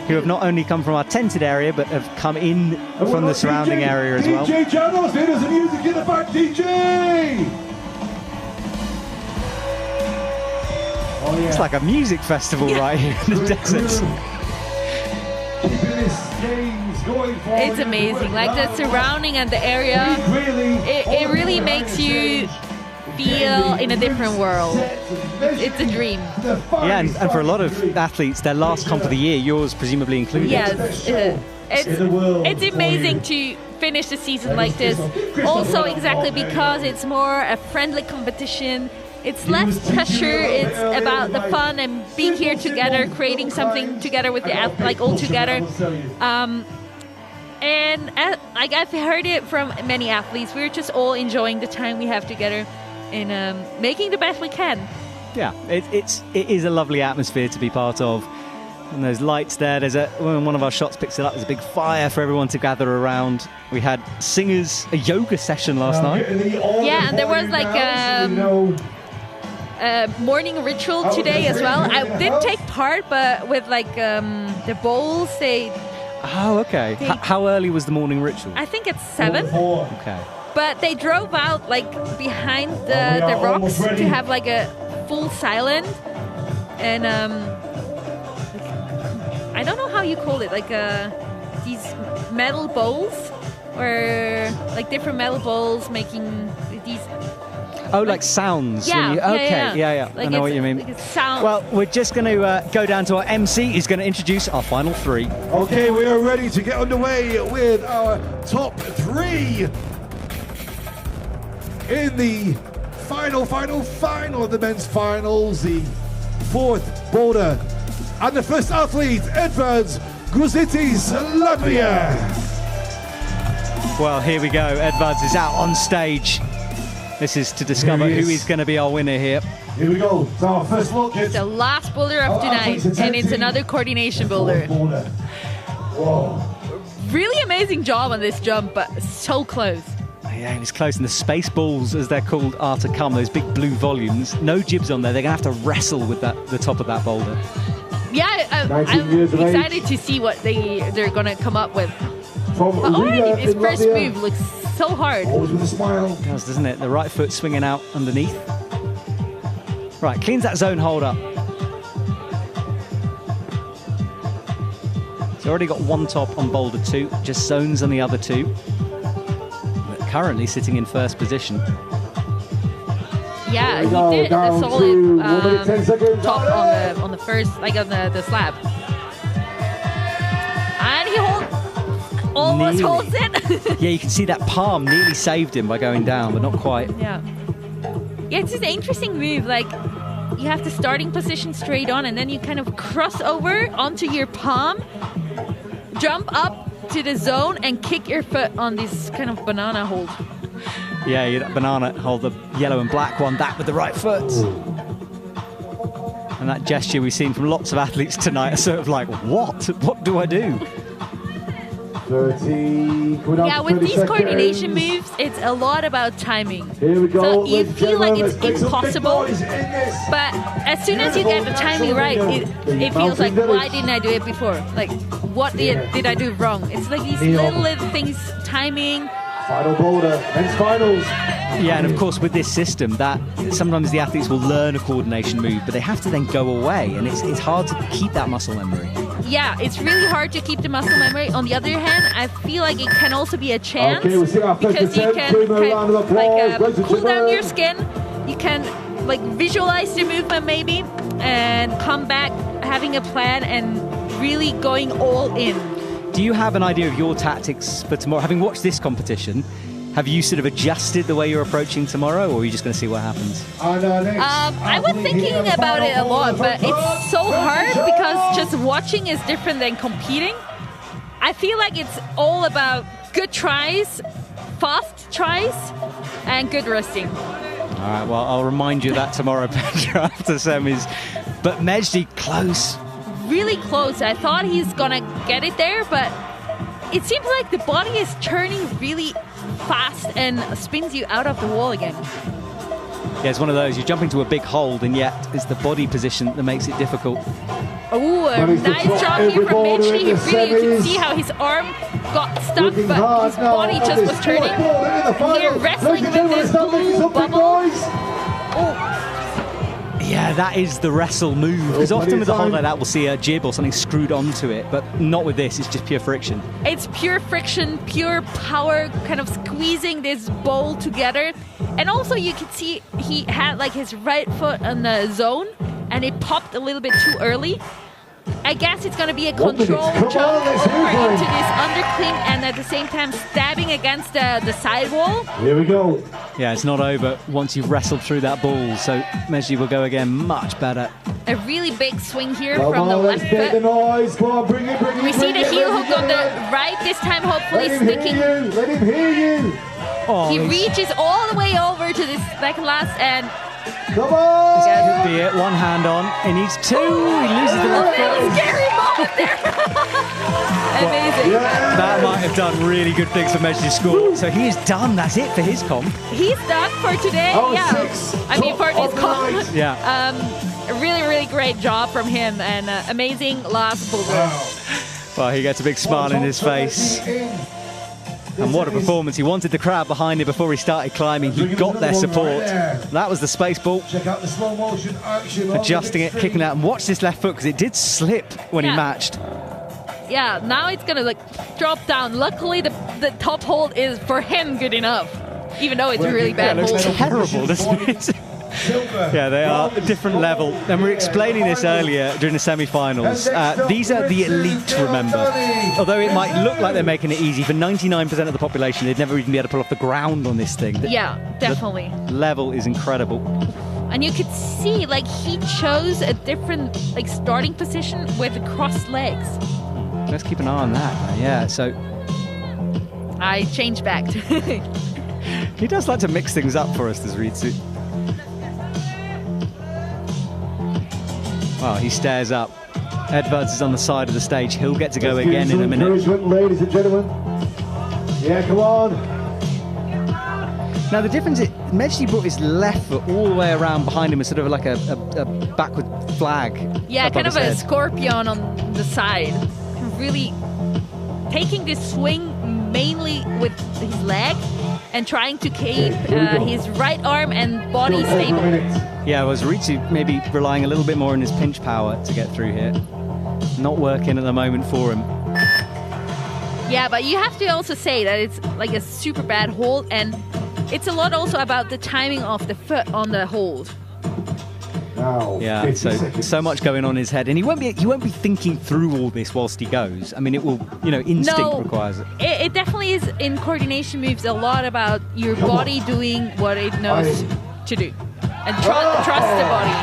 [SPEAKER 2] who have not only come from our tented area, but have come in from the surrounding area as well.
[SPEAKER 1] DJ Janos, there's the music in the back, DJ! Oh, yeah.
[SPEAKER 2] It's like a music festival right here in the desert.
[SPEAKER 5] It's amazing, like the surrounding and the area, it really makes you feel in a different world. It's a dream.
[SPEAKER 2] Yeah, and for a lot of athletes, their last comp of the year, yours presumably included.
[SPEAKER 5] Yes, it's amazing to finish the season like this. Also, exactly because it's more a friendly competition. It's less pressure. It's about the fun and being here together, creating something together with the like all together. And like I've heard it from many athletes, we're just all enjoying the time we have together and making the best we can.
[SPEAKER 2] Yeah, it is a lovely atmosphere to be part of. And those lights there, when one of our shots picks it up, there's a big fire for everyone to gather around. We had singers, a yoga session last night.
[SPEAKER 5] Yeah, and there was like a morning ritual today as well. I didn't take part, but with like the bowls,
[SPEAKER 2] Oh, okay. How early was the morning ritual?
[SPEAKER 5] I think it's 7.
[SPEAKER 2] Okay.
[SPEAKER 5] But they drove out like behind the rocks to have like a full silence, and I don't know how you call it, like these metal bowls, or like different metal bowls making these.
[SPEAKER 2] Oh, like sounds.
[SPEAKER 5] Yeah,
[SPEAKER 2] Yeah.
[SPEAKER 5] Like
[SPEAKER 2] I know what you mean.
[SPEAKER 5] Like sound.
[SPEAKER 2] Well, we're just going to go down to our MC. He's going to introduce our final 3.
[SPEAKER 1] Okay, we are ready to get underway with our top 3 in the final of the men's finals, the 4th boulder, and the first athlete, Edvards Gruzitis, Latvia.
[SPEAKER 2] Well, here we go. Edvards is out on stage. This is to discover who is going to be our winner here.
[SPEAKER 1] Here we go. So our first look.
[SPEAKER 5] It's the last boulder of tonight, and it's another coordination boulder.
[SPEAKER 1] Whoa.
[SPEAKER 5] Really amazing job on this jump, but so close.
[SPEAKER 2] Yeah, it was close. And the space balls, as they're called, are to come. Those big blue volumes. No jibs on there. They're going to have to wrestle with the top of that boulder.
[SPEAKER 5] Yeah, I'm excited to see what they're going to come up with. But already, his first move looks so hard.
[SPEAKER 1] Always with a smile.
[SPEAKER 2] It does, doesn't it? The right foot swinging out underneath. Right, cleans that zone hold up. He's already got 1 top on boulder 2, just zones on the other 2. But currently sitting in first position.
[SPEAKER 5] Yeah, he did a solid top on the first, like on the slab. And he almost
[SPEAKER 2] Nearly.
[SPEAKER 5] holds it.
[SPEAKER 2] Yeah, you can see that palm nearly saved him by going down, but not quite.
[SPEAKER 5] Yeah. Yeah, it's an interesting move. Like, you have the starting position straight on, and then you kind of cross over onto your palm, jump up to the zone, and kick your foot on this kind of banana hold.
[SPEAKER 2] Yeah, that banana hold, the yellow and black one, that with the right foot. And that gesture we've seen from lots of athletes tonight are sort of like, what? What do I do?
[SPEAKER 1] 30.
[SPEAKER 5] Yeah, with these coordination moves, it's a lot about timing.
[SPEAKER 1] Here we go.
[SPEAKER 5] So you
[SPEAKER 1] ladies and
[SPEAKER 5] feel like
[SPEAKER 1] gentlemen,
[SPEAKER 5] it's
[SPEAKER 1] let's make some big
[SPEAKER 5] impossible,
[SPEAKER 1] noise in this.
[SPEAKER 5] but as soon as you get the timing right, it feels like, why didn't I do it before? Like, what did I do wrong? It's like these
[SPEAKER 1] NEOM.
[SPEAKER 5] little things, timing.
[SPEAKER 1] Final Boulder, men's finals.
[SPEAKER 2] Yeah, and of course with this system, that sometimes the athletes will learn a coordination move, but they have to then go away, and it's hard to keep that muscle memory.
[SPEAKER 5] Yeah, it's really hard to keep the muscle memory. On the other hand, I feel like it can also be a chance
[SPEAKER 1] Okay, we'll see our first
[SPEAKER 5] because you
[SPEAKER 1] attempt.
[SPEAKER 5] can
[SPEAKER 1] Give them a round of applause. Ladies and
[SPEAKER 5] cool down
[SPEAKER 1] gentlemen.
[SPEAKER 5] your skin. You can like visualize the movement maybe, and come back having a plan and really going all in.
[SPEAKER 2] Do you have an idea of your tactics for tomorrow? Having watched this competition, have you sort of adjusted the way you're approaching tomorrow, or are you just going to see what happens?
[SPEAKER 5] I was thinking about it a lot, but it's so hard because just watching is different than competing. I feel like it's all about good tries, fast tries, and good resting.
[SPEAKER 2] All right, well, I'll remind you of that tomorrow, Petra, after semis. But Mejdi, close.
[SPEAKER 5] Really close. I thought he's gonna get it there, but it seems like the body is turning really fast and spins you out of the wall again.
[SPEAKER 2] Yeah, it's one of those, you jump into a big hold, and yet it's the body position that makes it difficult.
[SPEAKER 5] Oh, a nice job here from Mejdi. He really, you can see how his arm got stuck, but his body just was turning. Here, wrestling with this blue bubble.
[SPEAKER 2] Yeah, that is the wrestle move, because often with a hold like that we'll see a jib or something screwed onto it, but not with this, it's just pure friction.
[SPEAKER 5] It's pure friction, pure power, kind of squeezing this bowl together. And also you could see he had like his right foot on the zone, and it popped a little bit too early. I guess it's going to be a control jump over into this undercling, and at the same time stabbing against the sidewall.
[SPEAKER 1] Here we go.
[SPEAKER 2] Yeah, it's not over once you've wrestled through that ball, so Mejdi will go again much better.
[SPEAKER 5] A really big swing here
[SPEAKER 1] Come
[SPEAKER 5] from the
[SPEAKER 1] on,
[SPEAKER 5] left
[SPEAKER 1] let's get the
[SPEAKER 5] foot.
[SPEAKER 1] noise. Come on, bring it.
[SPEAKER 5] We see the heel hook on the right this time, hopefully sticking.
[SPEAKER 1] Let him hear you.
[SPEAKER 2] Oh,
[SPEAKER 5] He
[SPEAKER 2] this
[SPEAKER 5] reaches all the way over to this second last, and
[SPEAKER 1] Come on.
[SPEAKER 2] could be it. One hand on. He needs two. He loses the left
[SPEAKER 5] a little
[SPEAKER 2] foot.
[SPEAKER 5] scary moment there. Amazing.
[SPEAKER 1] Yeah.
[SPEAKER 2] That might have done really good things for Mejdi's score. So he is done. That's it for his comp.
[SPEAKER 5] He's done for today.
[SPEAKER 1] Oh,
[SPEAKER 5] Yeah.
[SPEAKER 1] 6.
[SPEAKER 5] I mean, for
[SPEAKER 1] Top
[SPEAKER 5] this
[SPEAKER 1] of the
[SPEAKER 5] comp.
[SPEAKER 1] night.
[SPEAKER 2] Yeah.
[SPEAKER 5] A really, really great job from him, and amazing last Boulder.
[SPEAKER 2] Well, he gets a big smile in his face. And what a performance. He wanted the crowd behind him before he started climbing. He got their support. That was the space ball.
[SPEAKER 1] Check out the slow motion action.
[SPEAKER 2] Adjusting it, kicking out, and watch this left foot because it did slip when he
[SPEAKER 5] Yeah.
[SPEAKER 2] matched.
[SPEAKER 5] Yeah, now it's gonna like drop down. Luckily, the top hold is for him good enough, even though it's a really bad
[SPEAKER 2] It looks
[SPEAKER 5] hold.
[SPEAKER 2] terrible, doesn't it? Yeah, they are a different level. And we were explaining this earlier during the semi-finals. These are the elite, remember. Although it might look like they're making it easy, for 99% of the population, they'd never even be able to pull off the ground on this thing.
[SPEAKER 5] Yeah, definitely.
[SPEAKER 2] The level is incredible.
[SPEAKER 5] And you could see, like, he chose a different, like, starting position with crossed legs.
[SPEAKER 2] Let's keep an eye on that. Yeah, so
[SPEAKER 5] I changed back to
[SPEAKER 2] he does like to mix things up for us, does Ritsu. Well, he stares up. Edwards is on the side of the stage. He'll get to go again in a minute.
[SPEAKER 1] Encouragement, ladies and gentlemen. Yeah, come on.
[SPEAKER 2] Now the difference is Mejdi brought his left foot all the way around behind him as sort of like a backward flag.
[SPEAKER 5] yeah,
[SPEAKER 2] above
[SPEAKER 5] kind of
[SPEAKER 2] his
[SPEAKER 5] a
[SPEAKER 2] head.
[SPEAKER 5] scorpion on the side. Really taking this swing mainly with his leg and trying to keep his right arm and body
[SPEAKER 1] Still 10
[SPEAKER 5] stable.
[SPEAKER 1] minutes.
[SPEAKER 2] Yeah, was Ritsu maybe relying a little bit more on his pinch power to get through here. Not working at the moment for him.
[SPEAKER 5] Yeah, but you have to also say that it's like a super bad hold, and it's a lot also about the timing of the foot on the hold.
[SPEAKER 2] Yeah, so much going on in his head, and he won't be thinking through all this whilst he goes. I mean, it will, instinct requires it.
[SPEAKER 5] It definitely is in coordination moves a lot about your body doing what it knows to do, and trust the body.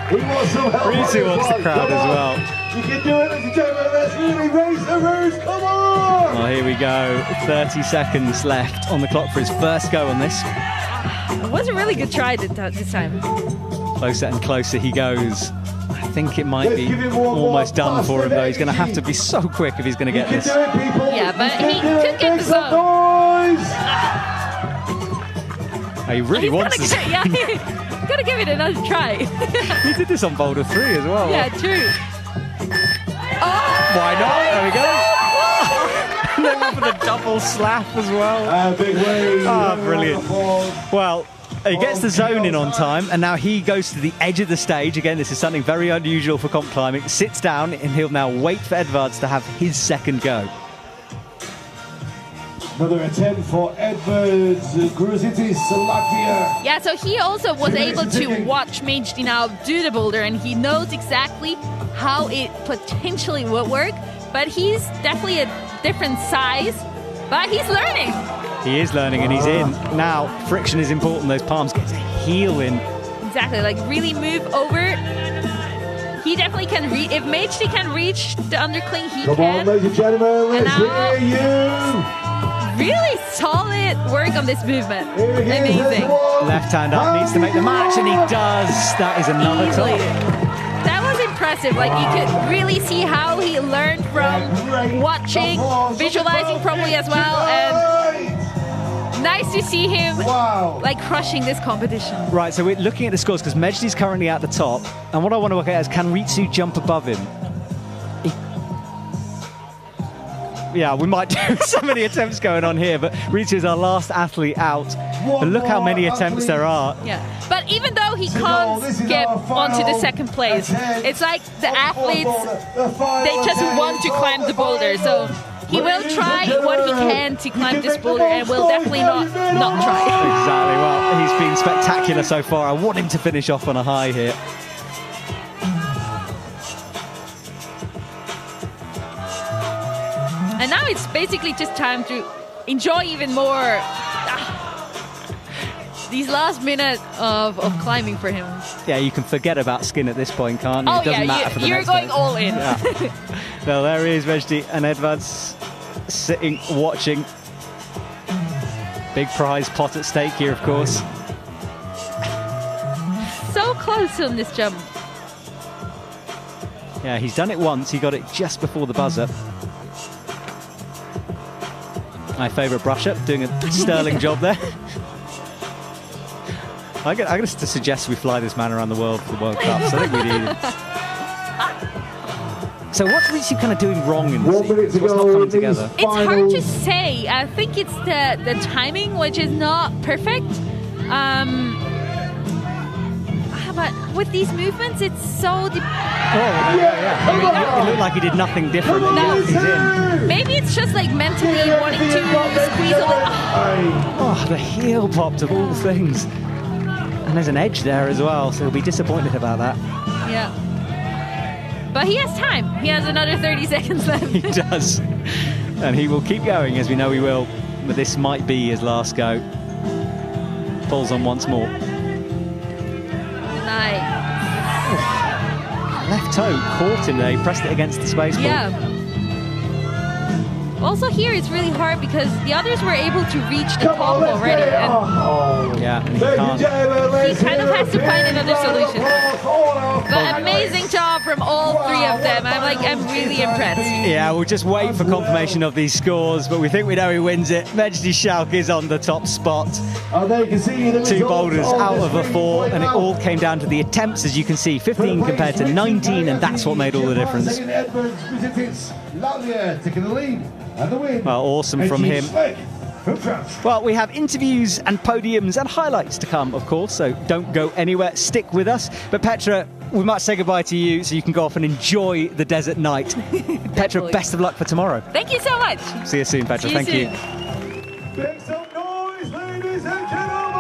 [SPEAKER 1] He wants some help.
[SPEAKER 2] Ritsu wants the crowd as well.
[SPEAKER 1] You can do it, ladies and gentlemen. Let's really raise the roof. Come on!
[SPEAKER 2] Well, here we go. 30 seconds left on the clock for his first go on this.
[SPEAKER 5] It was a really good try this time.
[SPEAKER 2] Closer and closer he goes. I think it might be almost done for him, though. He's going to have to be so quick if he's going to get this.
[SPEAKER 5] Yeah, but he could get the zone.
[SPEAKER 2] He really wants this.
[SPEAKER 5] Yeah, gotta give it another try.
[SPEAKER 2] He did this on Boulder 3 as well.
[SPEAKER 5] Yeah, true.
[SPEAKER 2] Why not? There we go. And then for the double slap as well.
[SPEAKER 1] Big wave.
[SPEAKER 2] Brilliant. Well, he gets the zone in on time, and now he goes to the edge of the stage. Again, this is something very unusual for comp climbing. Sits down, and he'll now wait for Edvards to have his second go.
[SPEAKER 1] Another attempt for Edvards, Gruzitis, Latvia.
[SPEAKER 5] Yeah, so he also was able to watch Majdi now do the boulder, and he knows exactly how it potentially would work, but he's definitely a different size, but he's learning.
[SPEAKER 2] He is learning, and he's in. Now, friction is important. Those palms get to heel in.
[SPEAKER 5] Exactly, like really move over. He definitely can reach. If Majdi can reach the undercling, he can.
[SPEAKER 1] Come on, ladies and gentlemen, let's hear you.
[SPEAKER 5] Really solid work on this movement. Amazing.
[SPEAKER 2] Left hand up, needs to make the match, and he does. That is another top.
[SPEAKER 5] That was impressive. Like, you could really see how he learned from watching, visualizing probably as well, and nice to see him like crushing this competition.
[SPEAKER 2] Right, so we're looking at the scores because Majdi's currently at the top, and what I want to work out is, can Ritsu jump above him? Yeah, we might do so many attempts going on here, but Ritsu is our last athlete out. But look how many attempts there are.
[SPEAKER 5] Yeah, but even though he can't get onto the second place, it's like the athletes, they just want to climb the boulder. So he will try what he can to climb this boulder, and will definitely not try.
[SPEAKER 2] Exactly, well, he's been spectacular so far. I want him to finish off on a high here.
[SPEAKER 5] And now it's basically just time to enjoy even more these last minutes of climbing for him.
[SPEAKER 2] Yeah, you can forget about skin at this point, can't you?
[SPEAKER 5] Oh,
[SPEAKER 2] it doesn't matter for the
[SPEAKER 5] you're
[SPEAKER 2] next
[SPEAKER 5] going
[SPEAKER 2] day.
[SPEAKER 5] all in.
[SPEAKER 2] Yeah. Well, there he is, Majdi and Edvards sitting, watching. Big prize pot at stake here, of course.
[SPEAKER 5] So close on this jump.
[SPEAKER 2] Yeah, he's done it once. He got it just before the buzzer. My favourite brush up, doing a sterling job there. I'm going to suggest we fly this man around the world for the World Cups. I think we need it. So what's Ritsu kind of doing wrong in this sequence? What's not coming together?
[SPEAKER 5] It's hard to say. I think it's the timing, which is not perfect. But with these movements, it's so...
[SPEAKER 2] yeah. I mean, it looked like he did nothing different. He's in.
[SPEAKER 5] Maybe it's just like mentally wanting to squeeze a little...
[SPEAKER 2] Oh, the heel popped of all things. And there's an edge there as well, so he'll be disappointed about that.
[SPEAKER 5] Yeah. But he has time. He has another 30 seconds left.
[SPEAKER 2] He does. And he will keep going, as we know he will. But this might be his last go. Pulls on once more.
[SPEAKER 5] Nice.
[SPEAKER 2] Left toe caught him there. He pressed it against the space ball.
[SPEAKER 5] Yeah. Also here it's really hard because the others were able to reach the top already. And
[SPEAKER 2] yeah, and he can't.
[SPEAKER 5] He kind of has to find another solution. But amazing job from all three of them. I'm really impressed.
[SPEAKER 2] Yeah, we'll just wait for confirmation of these scores, but we think we know who wins it. Majdi Schalk is on the top spot. 2 boulders out of a 4, and it all came down to the attempts, as you can see, 15 compared to 19, and that's what made all the difference. Well, awesome from him. Well, we have interviews and podiums and highlights to come, of course, so don't go anywhere. Stick with us. But Petra, we might say goodbye to you so you can go off and enjoy the desert night. Petra, best of luck for tomorrow.
[SPEAKER 5] Thank you so much.
[SPEAKER 2] See you soon, Petra. Thank you.
[SPEAKER 1] Make some noise, ladies and gentlemen!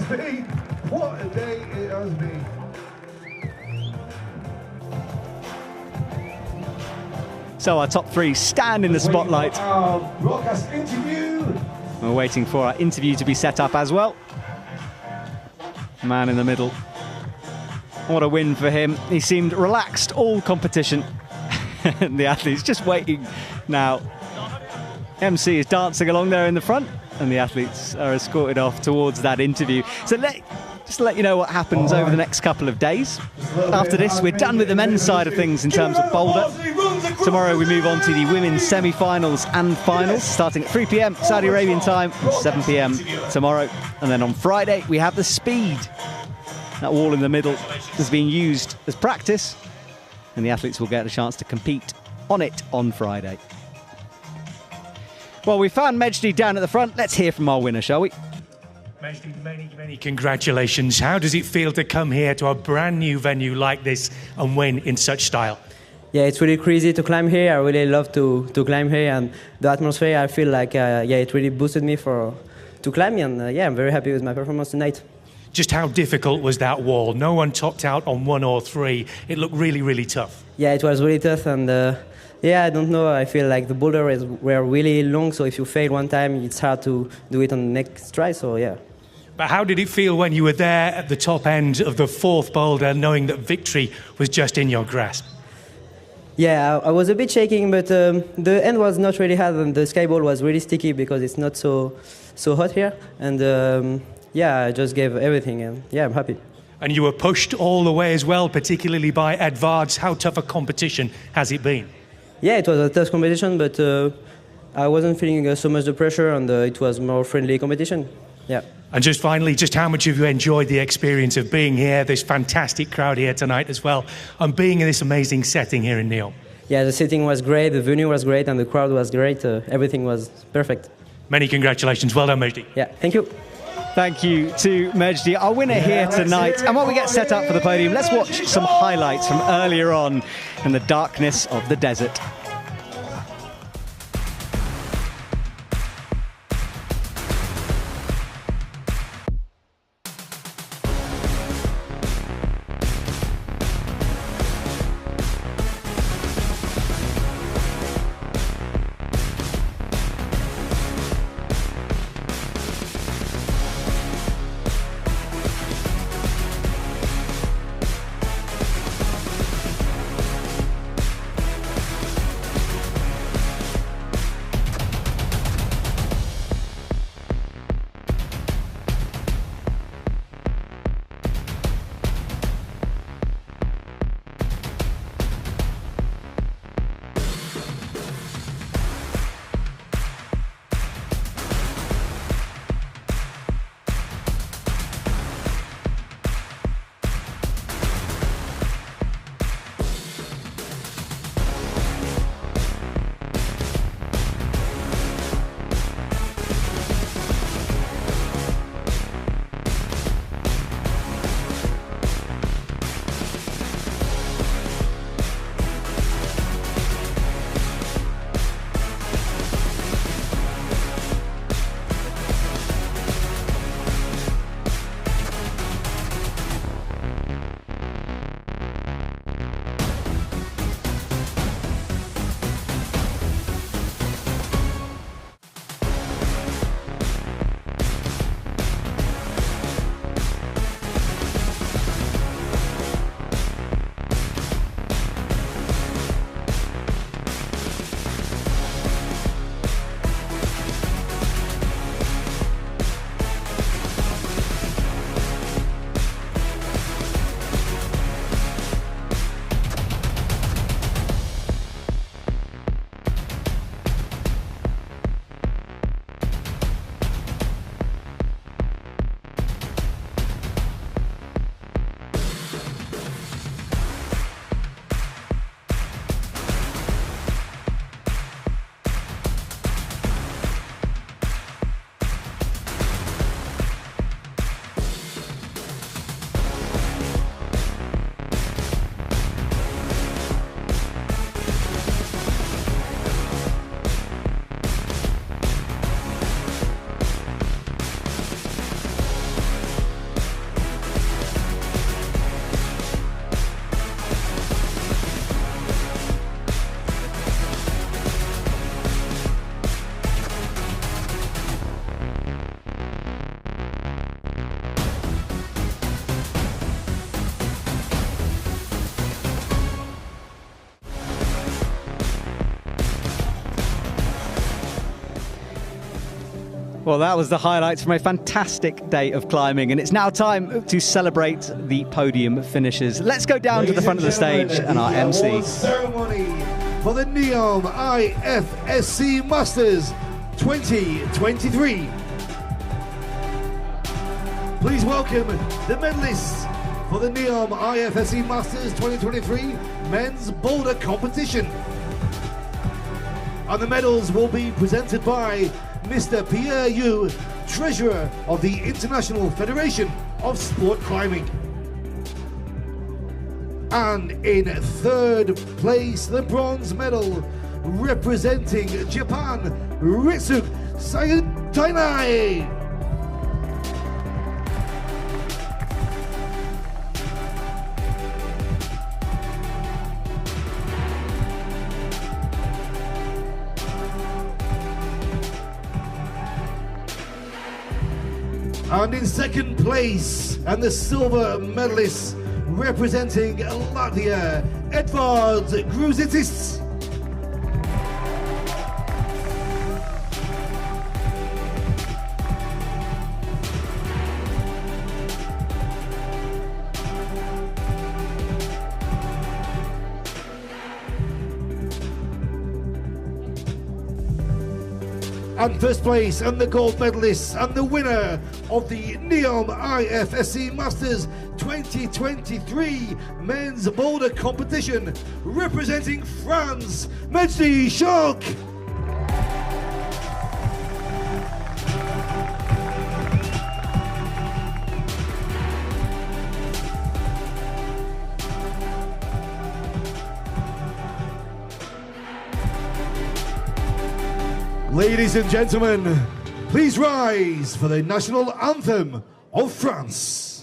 [SPEAKER 1] Speed. What a day it has been.
[SPEAKER 2] So our top three stand in the spotlight.
[SPEAKER 1] Our broadcast interview.
[SPEAKER 2] We're waiting for our interview to be set up as well. Man in the middle. What a win for him. He seemed relaxed all competition. And the athletes just waiting now. MC is dancing along there in the front, and the athletes are escorted off towards that interview. So just to let you know what happens over the next couple of days. After this, we're done with the men's side of things in terms of Boulder. Tomorrow we move on to the women's semi-finals and finals, starting at 3 p.m. Saudi Arabian time, and 7 p.m. tomorrow. And then on Friday, we have the speed. That wall in the middle is being used as practice, and the athletes will get a chance to compete on it on Friday. Well, we found Mejdi down at the front. Let's hear from our winner, shall we?
[SPEAKER 6] Mejdi, many congratulations. How does it feel to come here to a brand new venue like this and win in such style?
[SPEAKER 7] Yeah, it's really crazy to climb here. I really love to climb here, and the atmosphere, I feel like, it really boosted me to climb, and I'm very happy with my performance tonight.
[SPEAKER 6] Just how difficult was that wall? No one topped out on 1 or 3. It looked really, really tough.
[SPEAKER 7] Yeah, it was really tough, and I don't know. I feel like the boulders were really long, so if you fail one time, it's hard to do it on the next try, so yeah.
[SPEAKER 6] But how did it feel when you were there at the top end of the 4th boulder, knowing that victory was just in your grasp?
[SPEAKER 7] Yeah, I was a bit shaking, but the end was not really hard, and the sky ball was really sticky because it's not so hot here, and I just gave everything, and I'm happy.
[SPEAKER 6] And you were pushed all the way as well, particularly by Edvards. How tough a competition has it been?
[SPEAKER 7] Yeah, it was a tough competition, but I wasn't feeling so much the pressure, and it was more friendly competition. Yeah.
[SPEAKER 6] And just finally, just how much have you enjoyed the experience of being here, this fantastic crowd here tonight as well, and being in this amazing setting here in NEOM?
[SPEAKER 7] Yeah, the setting was great, the venue was great, and the crowd was great. Everything was perfect.
[SPEAKER 6] Many congratulations. Well done, Mejdi.
[SPEAKER 7] Yeah, thank you.
[SPEAKER 2] Thank you to Mejdi, our winner here tonight. And while we get set up for the podium, let's watch some highlights from earlier on in the darkness of the desert. Well, that was the highlights from a fantastic day of climbing, and it's now time to celebrate the podium finishers. Let's go down to the front of the stage and our MC.
[SPEAKER 1] Award ceremony for the NEOM IFSC Masters 2023. Please welcome the medalists for the NEOM IFSC Masters 2023 Men's Boulder Competition. And the medals will be presented by Mr. Pierre Yu, Treasurer of the International Federation of Sport Climbing. And in third place, the bronze medal, representing Japan, Ritsu Sayutainai. And in second place, and the silver medalist representing Latvia, Edvards Gruzitis. And first place, and the gold medalist, and the winner of the NEOM IFSC Masters 2023 Men's Boulder Competition, representing France, Mejdi Shok. Ladies and gentlemen, please rise for the national anthem of France.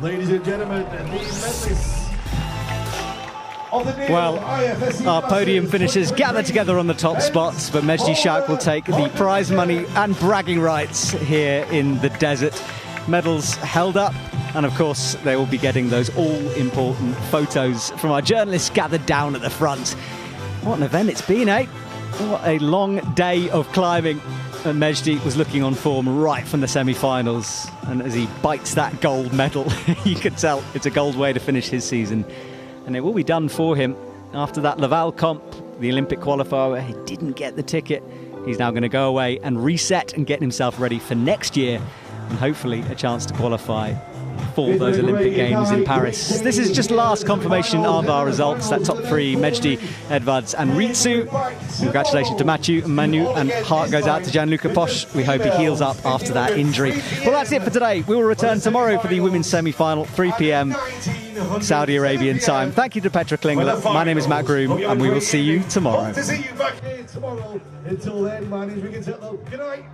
[SPEAKER 1] Ladies and gentlemen, the medalists of the
[SPEAKER 2] Well, our podium finishers gather together on the top spots, but Mejdi Shak will take the prize money and bragging rights here in the desert. Medals held up, and of course they will be getting those all-important photos from our journalists gathered down at the front. What an event it's been, eh? What a long day of climbing. And Mejdi was looking on form right from the semi-finals, and as he bites that gold medal, you can tell it's a gold way to finish his season. And it will be done for him after that Laval comp, the Olympic qualifier, where he didn't get the ticket. He's now going to go away and reset and get himself ready for next year, and hopefully a chance to qualify for those Olympic Games in Paris. This is just last confirmation of our results. That top three, Mejdi, Edvards and Ritsu. Congratulations to Mathieu, Manu, and heart goes out to Gianluca Posch. We hope he heals up after that injury. Well, that's it for today. We will return tomorrow for the women's semi-final, 3 p.m. Saudi Arabian time. Thank you to Petra Klingler. My name is Matt Groom, and we will see you tomorrow.
[SPEAKER 1] To see you back here tomorrow. Until then, my name is Rick. Good night.